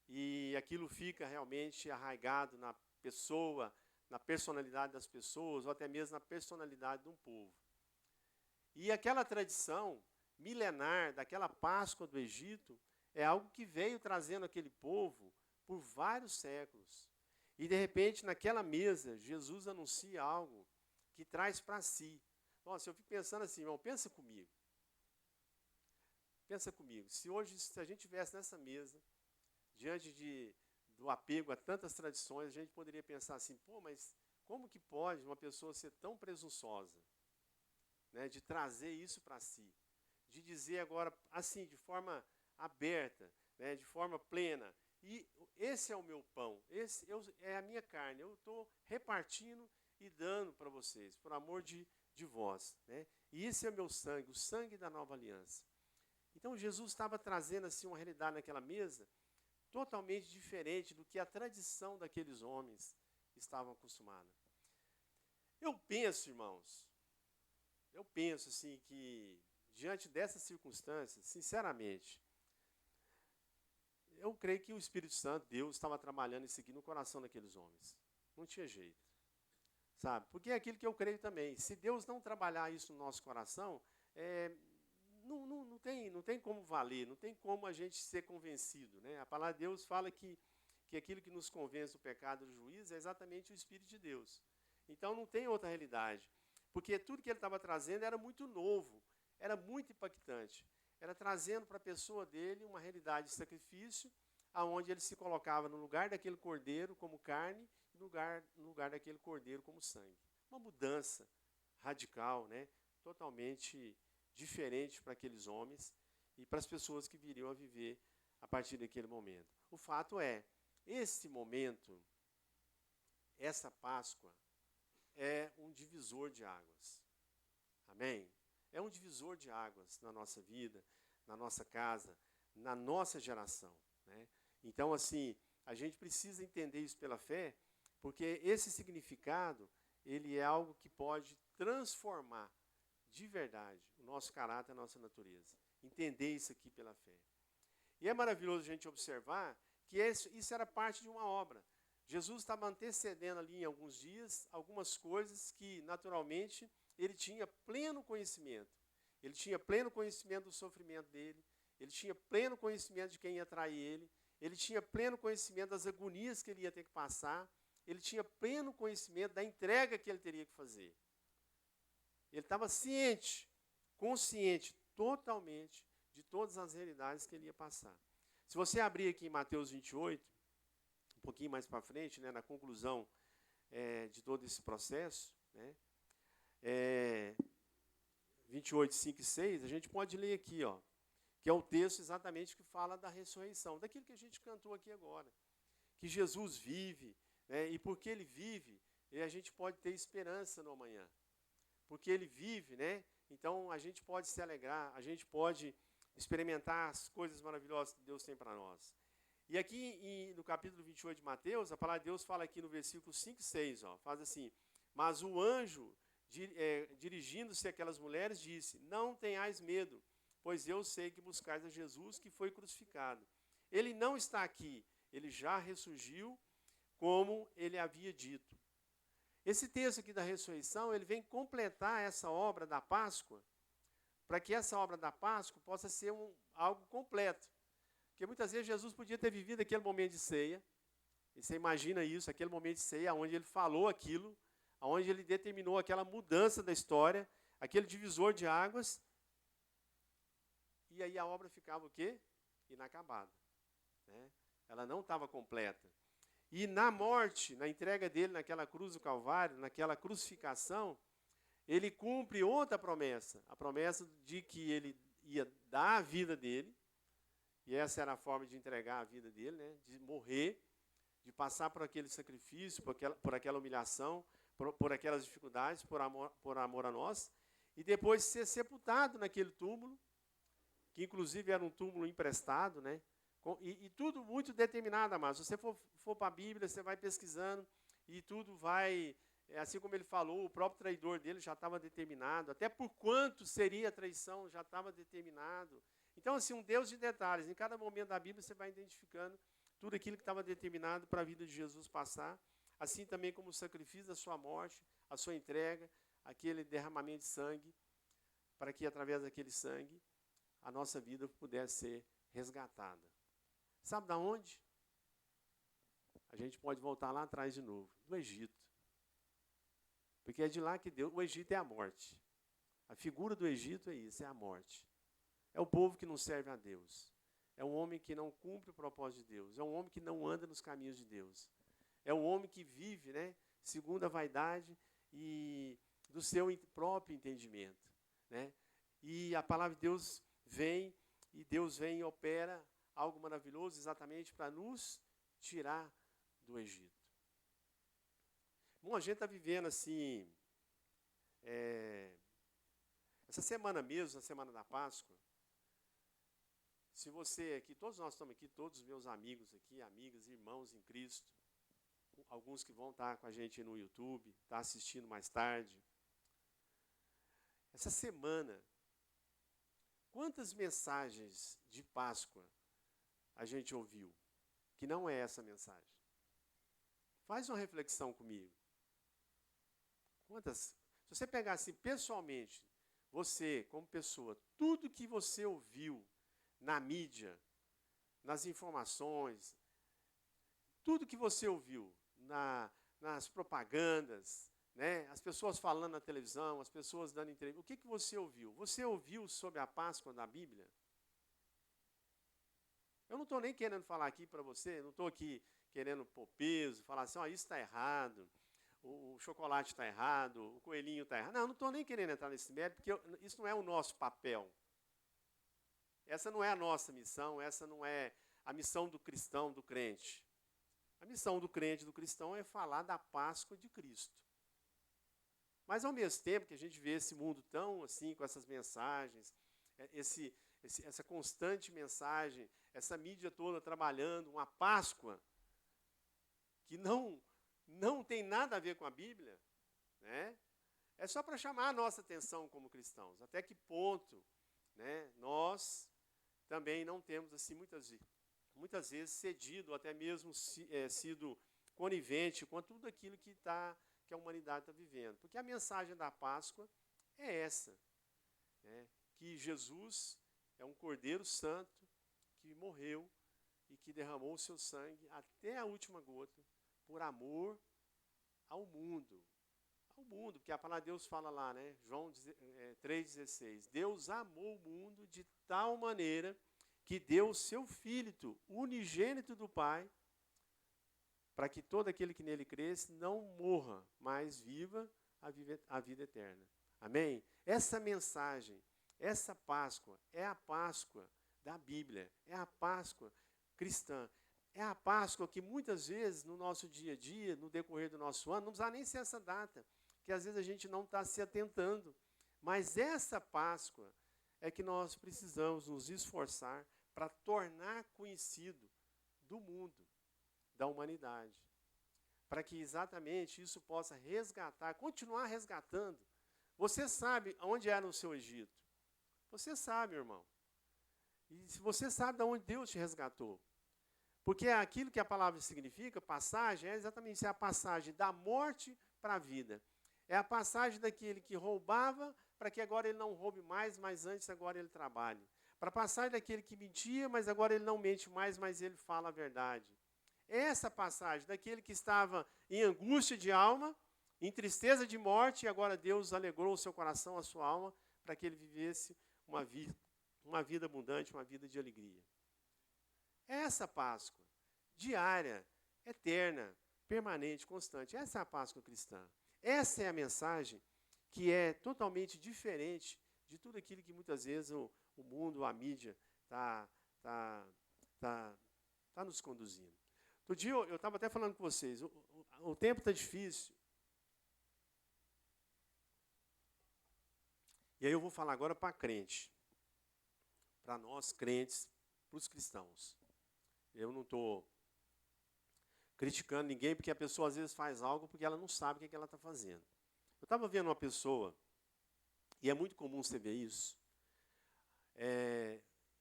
e aquilo fica realmente arraigado na pessoa, na personalidade das pessoas, ou até mesmo na personalidade de um povo. E aquela tradição milenar daquela Páscoa do Egito é algo que veio trazendo aquele povo por vários séculos. E, de repente, naquela mesa, Jesus anuncia algo que traz para si. Nossa, eu fico pensando assim, irmão, pensa comigo. Pensa comigo, se hoje, se a gente estivesse nessa mesa, diante do apego a tantas tradições, a gente poderia pensar assim, pô, mas como que pode uma pessoa ser tão presunçosa, né, de trazer isso para si, de dizer agora, assim, de forma aberta, né, de forma plena, e esse é o meu pão, é a minha carne, eu estou repartindo e dando para vocês, por amor de vós, né, e esse é o meu sangue, o sangue da nova aliança. Então Jesus estava trazendo assim uma realidade naquela mesa, totalmente diferente do que a tradição daqueles homens estavam acostumados. Eu penso, irmãos, assim que, diante dessas circunstâncias, sinceramente, eu creio que o Espírito Santo, Deus, estava trabalhando isso aqui no coração daqueles homens. Não tinha jeito, sabe? Porque é aquilo que eu creio também. Se Deus não trabalhar isso no nosso coração, não tem como valer, não tem como a gente ser convencido, né? A palavra de Deus fala que aquilo que nos convence do pecado e do juízo é exatamente o Espírito de Deus. Então não tem outra realidade, porque tudo que ele estava trazendo era muito novo, era muito impactante. Era trazendo para a pessoa dele uma realidade de sacrifício, aonde ele se colocava no lugar daquele cordeiro como carne, e no lugar daquele cordeiro como sangue. Uma mudança radical, né? Totalmente diferente para aqueles homens e para as pessoas que viriam a viver a partir daquele momento. O fato é, esse momento, essa Páscoa, é um divisor de águas. Amém? É um divisor de águas na nossa vida, na nossa casa, na nossa geração, né? Então, assim, a gente precisa entender isso pela fé, porque esse significado, ele é algo que pode transformar de verdade o nosso caráter, a nossa natureza. Entender isso aqui pela fé. E é maravilhoso a gente observar que isso era parte de uma obra. Jesus estava antecedendo ali em alguns dias algumas coisas que, naturalmente, ele tinha pleno conhecimento. Ele tinha pleno conhecimento do sofrimento dele, ele tinha pleno conhecimento de quem ia trair ele tinha pleno conhecimento das agonias que ele ia ter que passar, ele tinha pleno conhecimento da entrega que ele teria que fazer. Ele estava ciente, consciente, totalmente, de todas as realidades que ele ia passar. Se você abrir aqui em Mateus 28, um pouquinho mais para frente, né, na conclusão de todo esse processo, né, 28, 5 e 6, a gente pode ler aqui, ó, que é o texto exatamente que fala da ressurreição, daquilo que a gente cantou aqui agora, que Jesus vive, né, e porque ele vive, a gente pode ter esperança no amanhã. Porque ele vive, né? Então a gente pode se alegrar, a gente pode experimentar as coisas maravilhosas que Deus tem para nós. E aqui no capítulo 28 de Mateus, a palavra de Deus fala aqui no versículo 5 e 6, ó, faz assim: mas o anjo, dirigindo-se àquelas mulheres, disse: não tenhais medo, pois eu sei que buscais a Jesus que foi crucificado. Ele não está aqui, ele já ressurgiu, como ele havia dito. Esse texto aqui da ressurreição, ele vem completar essa obra da Páscoa, para que essa obra da Páscoa possa ser algo completo. Porque muitas vezes Jesus podia ter vivido aquele momento de ceia, e você imagina isso, aquele momento de ceia, onde ele falou aquilo, onde ele determinou aquela mudança da história, aquele divisor de águas, e aí a obra ficava o quê? Inacabada, né? Ela não estava completa. E na morte, na entrega dele naquela cruz do Calvário, naquela crucificação, ele cumpre outra promessa, a promessa de que ele ia dar a vida dele, E essa era a forma de entregar a vida dele, né? De morrer, de passar por aquele sacrifício, por aquela humilhação, por aquelas dificuldades, por amor a nós, e depois ser sepultado naquele túmulo, que inclusive era um túmulo emprestado, né? E tudo muito determinado, amados. Se você for para a Bíblia, você vai pesquisando, e tudo vai, assim como ele falou, o próprio traidor dele já estava determinado, até por quanto seria a traição já estava determinado. Então, assim, um Deus de detalhes. Em cada momento da Bíblia você vai identificando tudo aquilo que estava determinado para a vida de Jesus passar, assim também como o sacrifício da sua morte, a sua entrega, aquele derramamento de sangue, para que através daquele sangue a nossa vida pudesse ser resgatada. Sabe de onde? A gente pode voltar lá atrás de novo, do Egito. Porque é de lá que Deus, o Egito é a morte. A figura do Egito é isso, é a morte. É o povo que não serve a Deus. É um homem que não cumpre o propósito de Deus. É um homem que não anda nos caminhos de Deus. É um homem que vive, né, segundo a vaidade e do seu próprio entendimento, né? E a palavra de Deus vem, e Deus vem e opera algo maravilhoso exatamente para nos tirar do Egito. Bom, a gente está vivendo assim, essa semana mesmo, a semana da Páscoa. Se você aqui, todos nós estamos aqui, todos os meus amigos aqui, amigas, irmãos em Cristo, alguns que vão estar com a gente no YouTube, estar assistindo mais tarde. Essa semana, quantas mensagens de Páscoa a gente ouviu, que não é essa mensagem? Faz uma reflexão comigo. Quantas? Se você pegar assim, pessoalmente, você, como pessoa, tudo que você ouviu na mídia, nas informações, tudo que você ouviu nas propagandas, né, as pessoas falando na televisão, as pessoas dando entrevista, o que você ouviu? Você ouviu sobre a Páscoa da Bíblia? Eu não estou nem querendo falar aqui para você, não estou aqui querendo pôr peso, falar assim, isso está errado, o chocolate está errado, o coelhinho está errado. Não estou nem querendo entrar nesse mérito, porque isso não é o nosso papel. Essa não é a nossa missão, essa não é a missão do cristão, do crente. A missão do crente, do cristão, é falar da Páscoa de Cristo. Mas, ao mesmo tempo que a gente vê esse mundo tão assim, com essas mensagens, essa constante mensagem, essa mídia toda trabalhando, uma Páscoa que não tem nada a ver com a Bíblia, né? É só para chamar a nossa atenção como cristãos. Até que ponto, né, nós também não temos, assim, muitas vezes cedido, até mesmo sido conivente com tudo aquilo que a humanidade está vivendo. Porque a mensagem da Páscoa é essa, né, que Jesus é um Cordeiro Santo que morreu e que derramou o seu sangue até a última gota por amor ao mundo. Ao mundo, porque a palavra de Deus fala lá, né? João 3,16. Deus amou o mundo de tal maneira que deu o seu Filho, unigênito do Pai, para que todo aquele que nele cresce não morra, mas viva a vida eterna. Amém? Essa mensagem, essa Páscoa, é a Páscoa da Bíblia, é a Páscoa cristã. É a Páscoa que muitas vezes no nosso dia a dia, no decorrer do nosso ano, não precisa nem ser essa data, que às vezes a gente não está se atentando. Mas essa Páscoa é que nós precisamos nos esforçar para tornar conhecido do mundo, da humanidade. Para que exatamente isso possa resgatar, continuar resgatando. Você sabe onde era o seu Egito? Você sabe, irmão. E se você sabe de onde Deus te resgatou. Porque aquilo que a palavra significa, passagem, é exatamente isso, é a passagem da morte para a vida. É a passagem daquele que roubava, para que agora ele não roube mais, mas antes agora ele trabalhe. Para a passagem daquele que mentia, mas agora ele não mente mais, mas ele fala a verdade. Essa passagem daquele que estava em angústia de alma, em tristeza de morte, e agora Deus alegrou o seu coração, a sua alma, para que ele vivesse uma vida abundante, uma vida de alegria. Essa Páscoa, diária, eterna, permanente, constante, essa é a Páscoa cristã. Essa é a mensagem que é totalmente diferente de tudo aquilo que muitas vezes o mundo, a mídia, está tá nos conduzindo. Outro dia eu estava até falando com vocês, o tempo está difícil. E aí eu vou falar agora para crente, para nós crentes, para os cristãos. Eu não estou criticando ninguém, porque a pessoa às vezes faz algo porque ela não sabe o que ela está fazendo. Eu estava vendo uma pessoa, e é muito comum você ver isso.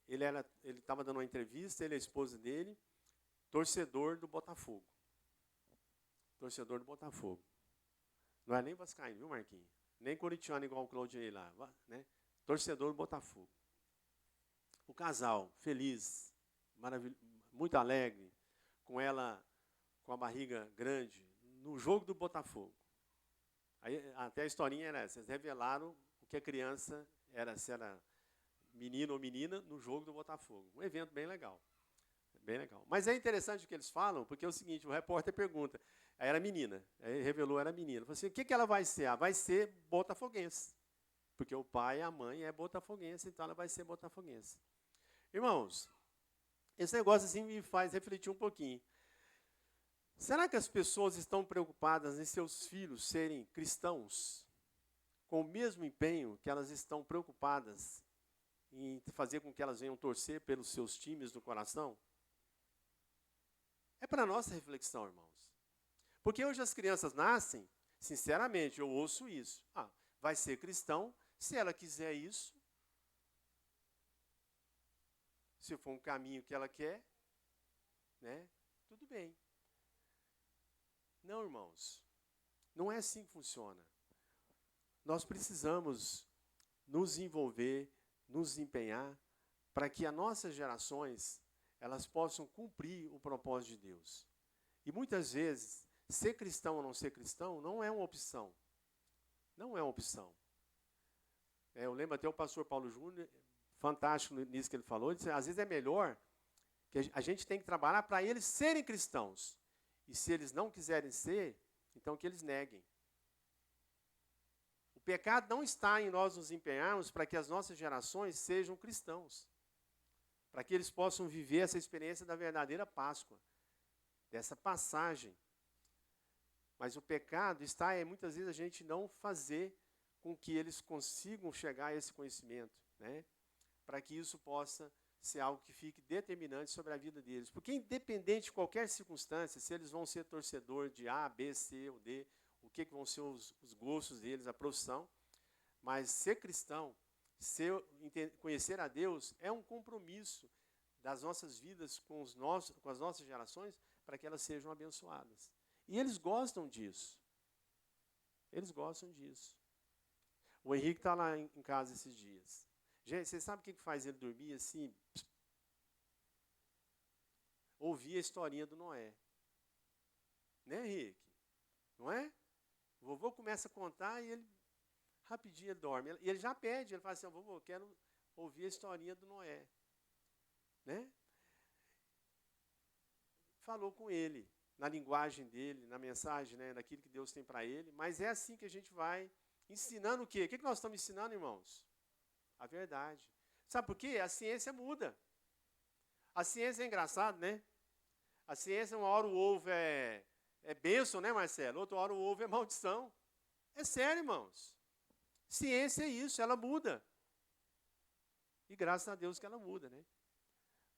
Ele estava dando uma entrevista, ele e a esposa dele, torcedor do Botafogo. Torcedor do Botafogo. Não é nem vascaíno, viu, Marquinhos? Nem corintiano igual o Claudinei lá, né? Torcedor do Botafogo. O casal, feliz, muito alegre, com ela com a barriga grande, no jogo do Botafogo. Aí, até a historinha era essa, eles revelaram o que a criança era, se era menino ou menina, no jogo do Botafogo. Um evento bem legal. Bem legal. Mas é interessante o que eles falam, porque é o seguinte, o repórter pergunta, aí era menina, aí revelou era menina. Falou assim, o que ela vai ser? Ela vai ser botafoguense, porque o pai e a mãe é botafoguense, então ela vai ser botafoguense. Irmãos, esse negócio assim me faz refletir um pouquinho. Será que as pessoas estão preocupadas em seus filhos serem cristãos, com o mesmo empenho que elas estão preocupadas em fazer com que elas venham torcer pelos seus times do coração? É para nossa reflexão, irmãos. Porque hoje as crianças nascem, sinceramente, eu ouço isso. Vai ser cristão, se ela quiser isso, se for um caminho que ela quer, né, tudo bem. Não, irmãos, não é assim que funciona. Nós precisamos nos envolver, nos empenhar, para que as nossas gerações elas possam cumprir o propósito de Deus. E muitas vezes, ser cristão ou não ser cristão não é uma opção. Não é uma opção. Eu lembro até o pastor Paulo Júnior, fantástico nisso que ele falou, ele disse, às vezes é melhor que a gente tem que trabalhar para eles serem cristãos. E se eles não quiserem ser, então que eles neguem. O pecado não está em nós nos empenharmos para que as nossas gerações sejam cristãos. Para que eles possam viver essa experiência da verdadeira Páscoa, dessa passagem. Mas o pecado está em muitas vezes a gente não fazer com que eles consigam chegar a esse conhecimento, né? Para que isso possa ser algo que fique determinante sobre a vida deles. Porque independente de qualquer circunstância, se eles vão ser torcedor de A, B, C ou D, o que vão ser os gostos deles, a profissão, mas ser cristão, conhecer a Deus é um compromisso das nossas vidas com as nossas gerações para que elas sejam abençoadas. E eles gostam disso. Eles gostam disso. O Henrique está lá em casa esses dias. Gente, vocês sabem o que faz ele dormir assim? Ouvir a historinha do Noé. Né, Henrique? Não é? O vovô começa a contar e ele, rapidinho, ele dorme. E ele já pede, ele fala assim, vovô, eu quero ouvir a historinha do Noé. Né? Falou com ele, na linguagem dele, na mensagem, né, naquilo que Deus tem para ele. Mas é assim que a gente vai ensinando o quê? O que nós estamos ensinando, irmãos? A verdade. Sabe por quê? A ciência muda. A ciência é engraçado, né? A ciência, uma hora o ovo é bênção, né, Marcelo? Outra hora o ovo é maldição. É sério, irmãos. Ciência é isso, ela muda. E graças a Deus que ela muda, né?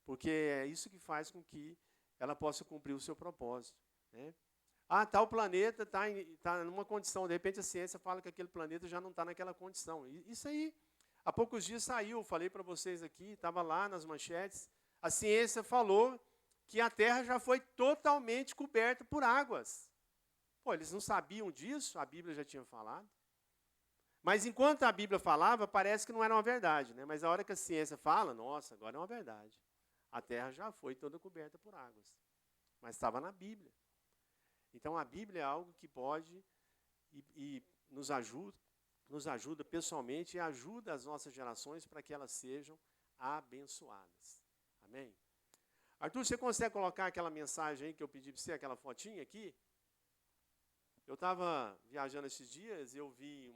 Porque é isso que faz com que ela possa cumprir o seu propósito, né? Tal planeta está numa condição, de repente a ciência fala que aquele planeta já não está naquela condição. Isso aí, há poucos dias saiu, falei para vocês aqui, estava lá nas manchetes, a ciência falou que a Terra já foi totalmente coberta por águas. Pô, eles não sabiam disso, a Bíblia já tinha falado. Mas enquanto a Bíblia falava, parece que não era uma verdade, né? Mas a hora que a ciência fala, nossa, agora é uma verdade. A Terra já foi toda coberta por águas. Mas estava na Bíblia. Então, a Bíblia é algo que pode e nos ajuda pessoalmente e ajuda as nossas gerações para que elas sejam abençoadas. Amém? Arthur, você consegue colocar aquela mensagem aí que eu pedi para você, aquela fotinha aqui? Eu estava viajando esses dias e eu vi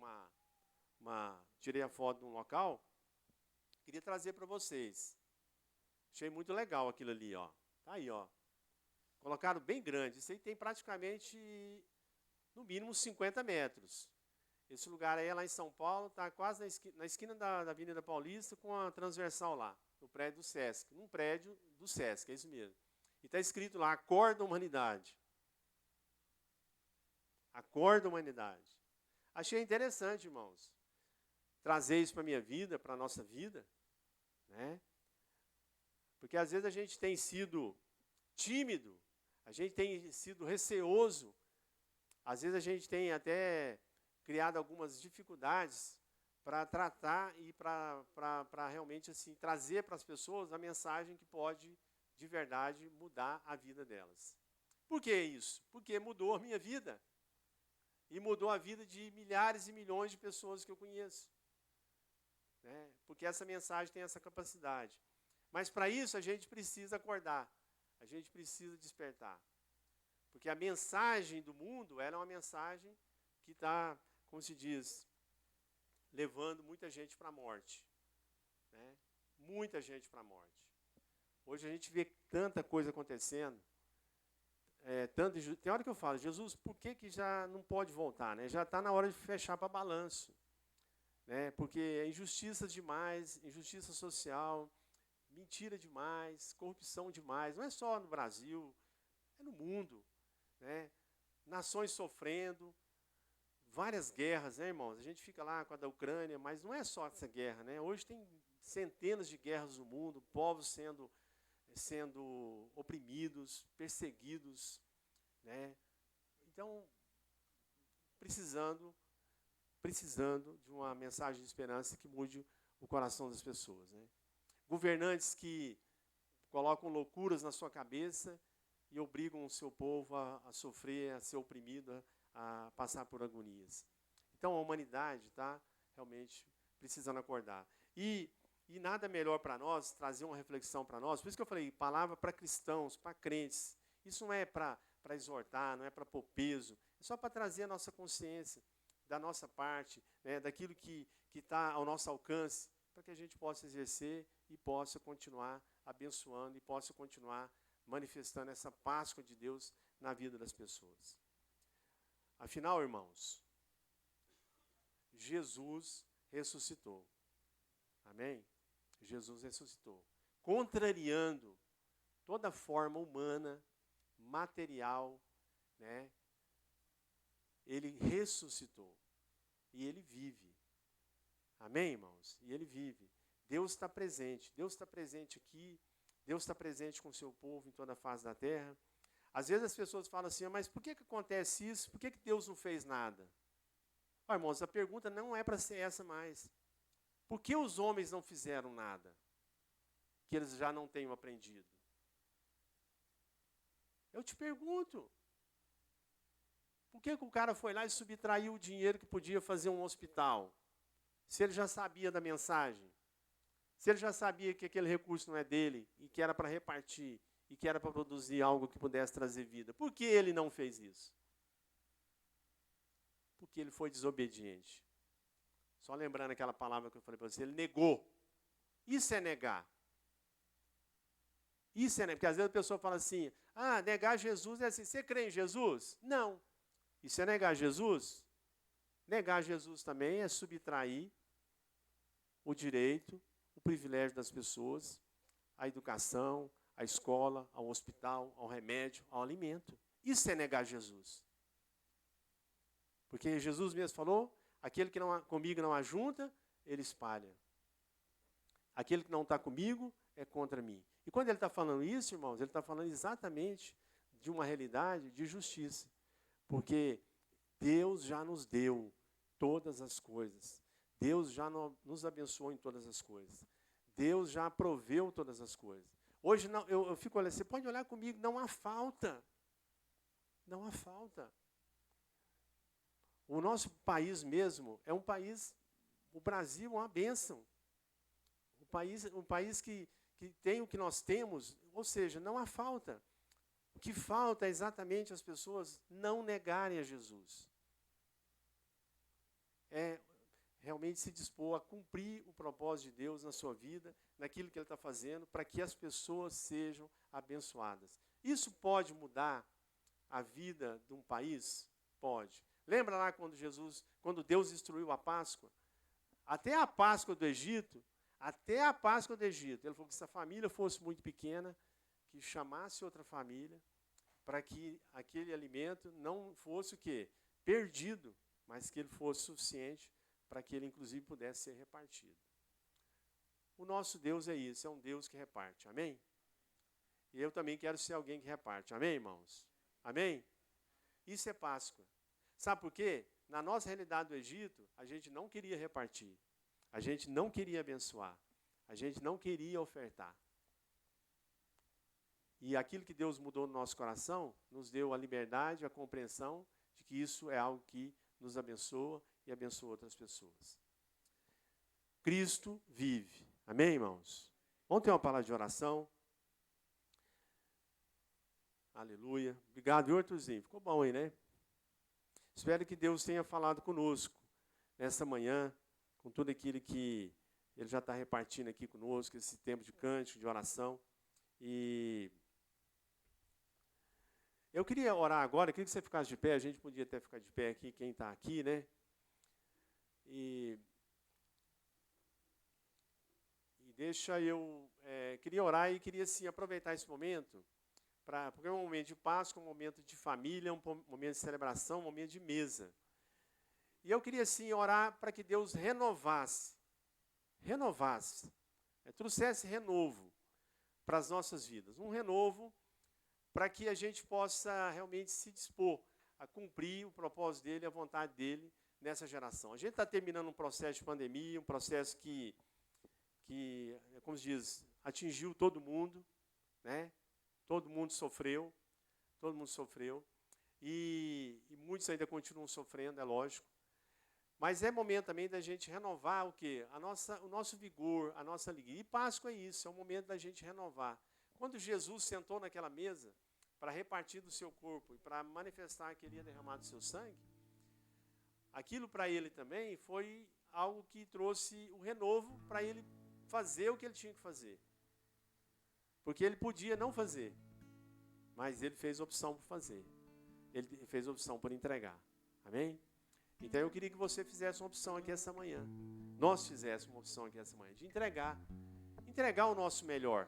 tirei a foto de um local, queria trazer para vocês. Achei muito legal aquilo ali, ó. Tá aí, ó. Colocaram bem grande. Isso aí tem praticamente, no mínimo, 50 metros. Esse lugar aí é lá em São Paulo, está quase na esquina da Avenida Paulista, com a transversal lá, no prédio do Sesc. Num prédio do Sesc, é isso mesmo. E está escrito lá, Acorda Humanidade. Acorda Humanidade. Achei interessante, irmãos, trazer isso para a minha vida, para a nossa vida, né? Porque às vezes a gente tem sido tímido, a gente tem sido receoso, às vezes a gente tem até criado algumas dificuldades para tratar e para realmente assim, trazer para as pessoas a mensagem que pode, de verdade, mudar a vida delas. Por que isso? Porque mudou a minha vida. E mudou a vida de milhares e milhões de pessoas que eu conheço. Né? Porque essa mensagem tem essa capacidade. Mas para isso a gente precisa acordar. A gente precisa despertar. Porque a mensagem do mundo ela é uma mensagem que está, como se diz, levando muita gente para a morte. Né? Muita gente para a morte. Hoje a gente vê tanta coisa acontecendo. Tem hora que eu falo, Jesus, por que já não pode voltar? Né? Já está na hora de fechar para balanço. Né? Porque é injustiça demais, injustiça social, mentira demais, corrupção demais. Não é só no Brasil, é no mundo. Né? Nações sofrendo, várias guerras, né, irmãos? A gente fica lá com a da Ucrânia, mas não é só essa guerra. Né? Hoje tem centenas de guerras no mundo, povos sendo oprimidos, perseguidos, né? Então, precisando de uma mensagem de esperança que mude o coração das pessoas, né? Governantes que colocam loucuras na sua cabeça e obrigam o seu povo a sofrer, a ser oprimido, a passar por agonias. Então, a humanidade está realmente precisando acordar. E nada melhor para nós, trazer uma reflexão para nós. Por isso que eu falei, palavra para cristãos, para crentes. Isso não é para exortar, não é para pôr peso. É só para trazer a nossa consciência da nossa parte, né, daquilo que está ao nosso alcance, para que a gente possa exercer e possa continuar abençoando e possa continuar manifestando essa Páscoa de Deus na vida das pessoas. Afinal, irmãos, Jesus ressuscitou. Amém? Jesus ressuscitou, contrariando toda forma humana, material, né? Ele ressuscitou e ele vive. Amém, irmãos? E ele vive. Deus está presente aqui, Deus está presente com o seu povo em toda a face da terra. Às vezes as pessoas falam assim, mas por que acontece isso? Por que Deus não fez nada? Ó, irmãos, a pergunta não é para ser essa mais. Por que os homens não fizeram nada? Que eles já não tenham aprendido. Eu te pergunto. Por que o cara foi lá e subtraiu o dinheiro que podia fazer um hospital? Se ele já sabia da mensagem. Se ele já sabia que aquele recurso não é dele e que era para repartir e que era para produzir algo que pudesse trazer vida. Por que ele não fez isso? Porque ele foi desobediente. Só lembrando aquela palavra que eu falei para você, ele negou. Isso é negar. Isso é negar. Porque às vezes a pessoa fala assim, negar Jesus é assim, você crê em Jesus? Não. Isso é negar Jesus? Negar Jesus também é subtrair o direito, o privilégio das pessoas, a educação, a escola, ao hospital, ao remédio, ao alimento. Isso é negar Jesus. Porque Jesus mesmo falou, aquele que comigo não ajunta, ele espalha. Aquele que não está comigo é contra mim. E quando ele está falando isso, irmãos, ele está falando exatamente de uma realidade de justiça. Porque Deus já nos deu todas as coisas. Deus já nos abençoou em todas as coisas. Deus já proveu todas as coisas. Hoje não, eu fico olhando, você pode olhar comigo, não há falta. Não há falta. O nosso país mesmo é um país, o Brasil é uma bênção. Um país que tem o que nós temos, ou seja, não há falta. O que falta é exatamente as pessoas não negarem a Jesus. realmente se dispor a cumprir o propósito de Deus na sua vida, naquilo que ele está fazendo, para que as pessoas sejam abençoadas. Isso pode mudar a vida de um país? Pode. Lembra lá quando Deus destruiu a Páscoa? Até a Páscoa do Egito, ele falou que se a família fosse muito pequena, que chamasse outra família, para que aquele alimento não fosse o quê? Perdido, mas que ele fosse suficiente para que ele, inclusive, pudesse ser repartido. O nosso Deus é isso, é um Deus que reparte, amém? E eu também quero ser alguém que reparte, amém, irmãos? Amém? Isso é Páscoa. Sabe por quê? Na nossa realidade do Egito, a gente não queria repartir, a gente não queria abençoar, a gente não queria ofertar. E aquilo que Deus mudou no nosso coração, nos deu a liberdade, a compreensão de que isso é algo que nos abençoa e abençoa outras pessoas. Cristo vive. Amém, irmãos? Vamos ter uma palavra de oração. Aleluia. Obrigado, viu, Arthurzinho? Ficou bom aí, né? Espero que Deus tenha falado conosco nessa manhã, com tudo aquilo que Ele já está repartindo aqui conosco, esse tempo de cântico, de oração. E eu queria orar agora, queria que você ficasse de pé, a gente podia até ficar de pé aqui, quem está aqui, né? E deixa eu, queria orar e queria, sim, aproveitar esse momento, porque é um momento de Páscoa, um momento de família, um momento de celebração, um momento de mesa. E eu queria, sim, orar para que Deus renovasse, trouxesse renovo para as nossas vidas. Um renovo para que a gente possa realmente se dispor a cumprir o propósito dele, a vontade dele nessa geração. A gente está terminando um processo de pandemia, um processo que, como se diz, atingiu todo mundo, né? Todo mundo sofreu, e muitos ainda continuam sofrendo, é lógico. Mas é momento também da gente renovar o quê? O nosso vigor, a nossa alegria. E Páscoa é isso, é o momento da gente renovar. Quando Jesus sentou naquela mesa para repartir do seu corpo e para manifestar que ele ia derramar do seu sangue, aquilo para ele também foi algo que trouxe o renovo para ele fazer o que ele tinha que fazer. Porque ele podia não fazer, mas ele fez opção por fazer. Ele fez opção por entregar. Amém? Então eu queria que você fizesse uma opção aqui essa manhã. Nós fizéssemos uma opção aqui essa manhã de entregar o nosso melhor.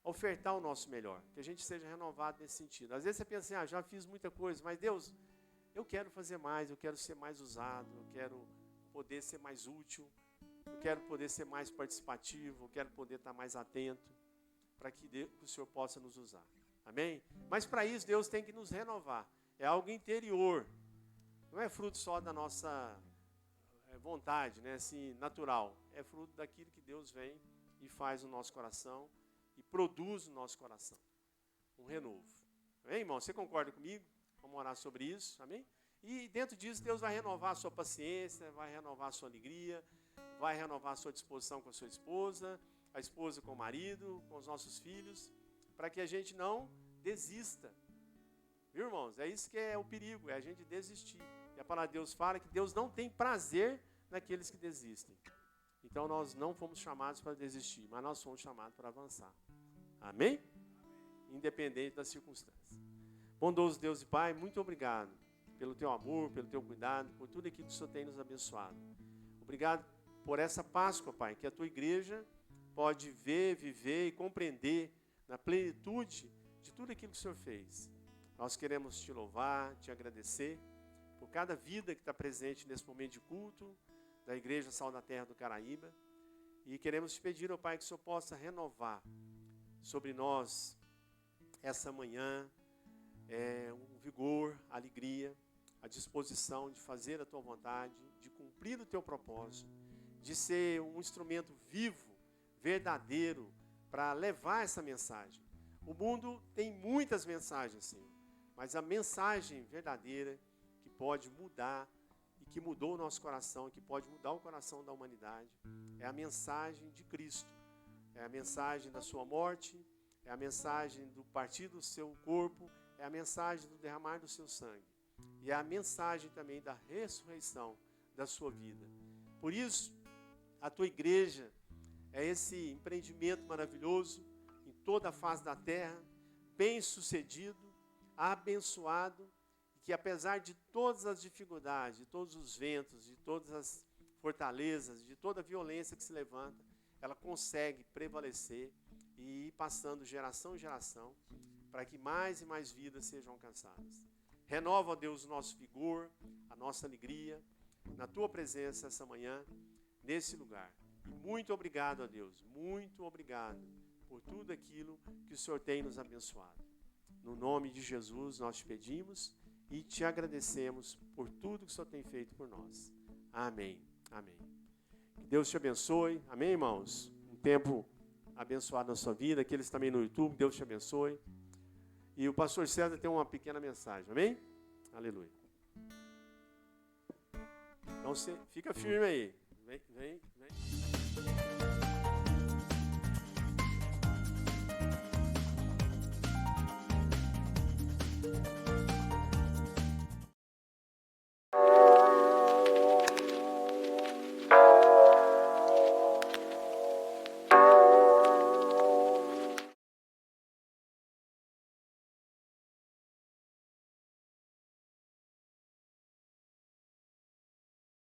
Ofertar o nosso melhor, que a gente seja renovado nesse sentido. Às vezes você pensa assim, já fiz muita coisa, mas Deus, eu quero fazer mais, eu quero ser mais usado, eu quero poder ser mais útil, eu quero poder ser mais participativo, eu quero poder estar mais atento, para que o Senhor possa nos usar. Amém? Mas para isso Deus tem que nos renovar. É algo interior, não é fruto só da nossa vontade, né, assim, natural. É fruto daquilo que Deus vem e faz no nosso coração, e produz no nosso coração um renovo. Amém, irmão? Você concorda comigo? Vamos orar sobre isso, amém? E dentro disso Deus vai renovar a sua paciência, vai renovar a sua alegria, vai renovar a sua disposição com a sua esposa, a esposa com o marido, com os nossos filhos, para que a gente não desista. Viu, irmãos? É isso que é o perigo, é a gente desistir. E a palavra de Deus fala que Deus não tem prazer naqueles que desistem. Então nós não fomos chamados para desistir, mas nós fomos chamados para avançar. Amém? Independente das circunstâncias. Bondoso Deus e Pai, muito obrigado pelo teu amor, pelo teu cuidado, por tudo aquilo que o Senhor tem nos abençoado. Obrigado por essa Páscoa, Pai, que a tua igreja pode ver, viver e compreender na plenitude de tudo aquilo que o Senhor fez. Nós queremos te louvar, te agradecer por cada vida que está presente nesse momento de culto da Igreja Sal da Terra do Caraíba. E queremos te pedir, ó Pai, que o Senhor possa renovar sobre nós essa manhã um vigor, alegria, a disposição de fazer a tua vontade, de cumprir o teu propósito, de ser um instrumento vivo, verdadeiro, para levar essa mensagem. O mundo tem muitas mensagens, Senhor, mas a mensagem verdadeira que pode mudar e que mudou o nosso coração, que pode mudar o coração da humanidade, é a mensagem de Cristo, é a mensagem da sua morte, é a mensagem do partir do seu corpo, é a mensagem do derramar do seu sangue, e é a mensagem também da ressurreição da sua vida. Por isso, a tua igreja é esse empreendimento maravilhoso em toda a face da terra, bem-sucedido, abençoado, que apesar de todas as dificuldades, de todos os ventos, de todas as fortalezas, de toda a violência que se levanta, ela consegue prevalecer e ir passando geração em geração, para que mais e mais vidas sejam alcançadas. Renova, ó Deus, o nosso vigor, a nossa alegria, na tua presença essa manhã, nesse lugar. E muito obrigado, ó Deus, muito obrigado por tudo aquilo que o Senhor tem nos abençoado. No nome de Jesus nós te pedimos e te agradecemos por tudo que o Senhor tem feito por nós. Amém. Amém. Que Deus te abençoe. Amém, irmãos? Um tempo abençoado na sua vida. Aqueles também no YouTube, Deus te abençoe. E o pastor César tem uma pequena mensagem. Amém? Aleluia. Então você fica firme aí. Vem.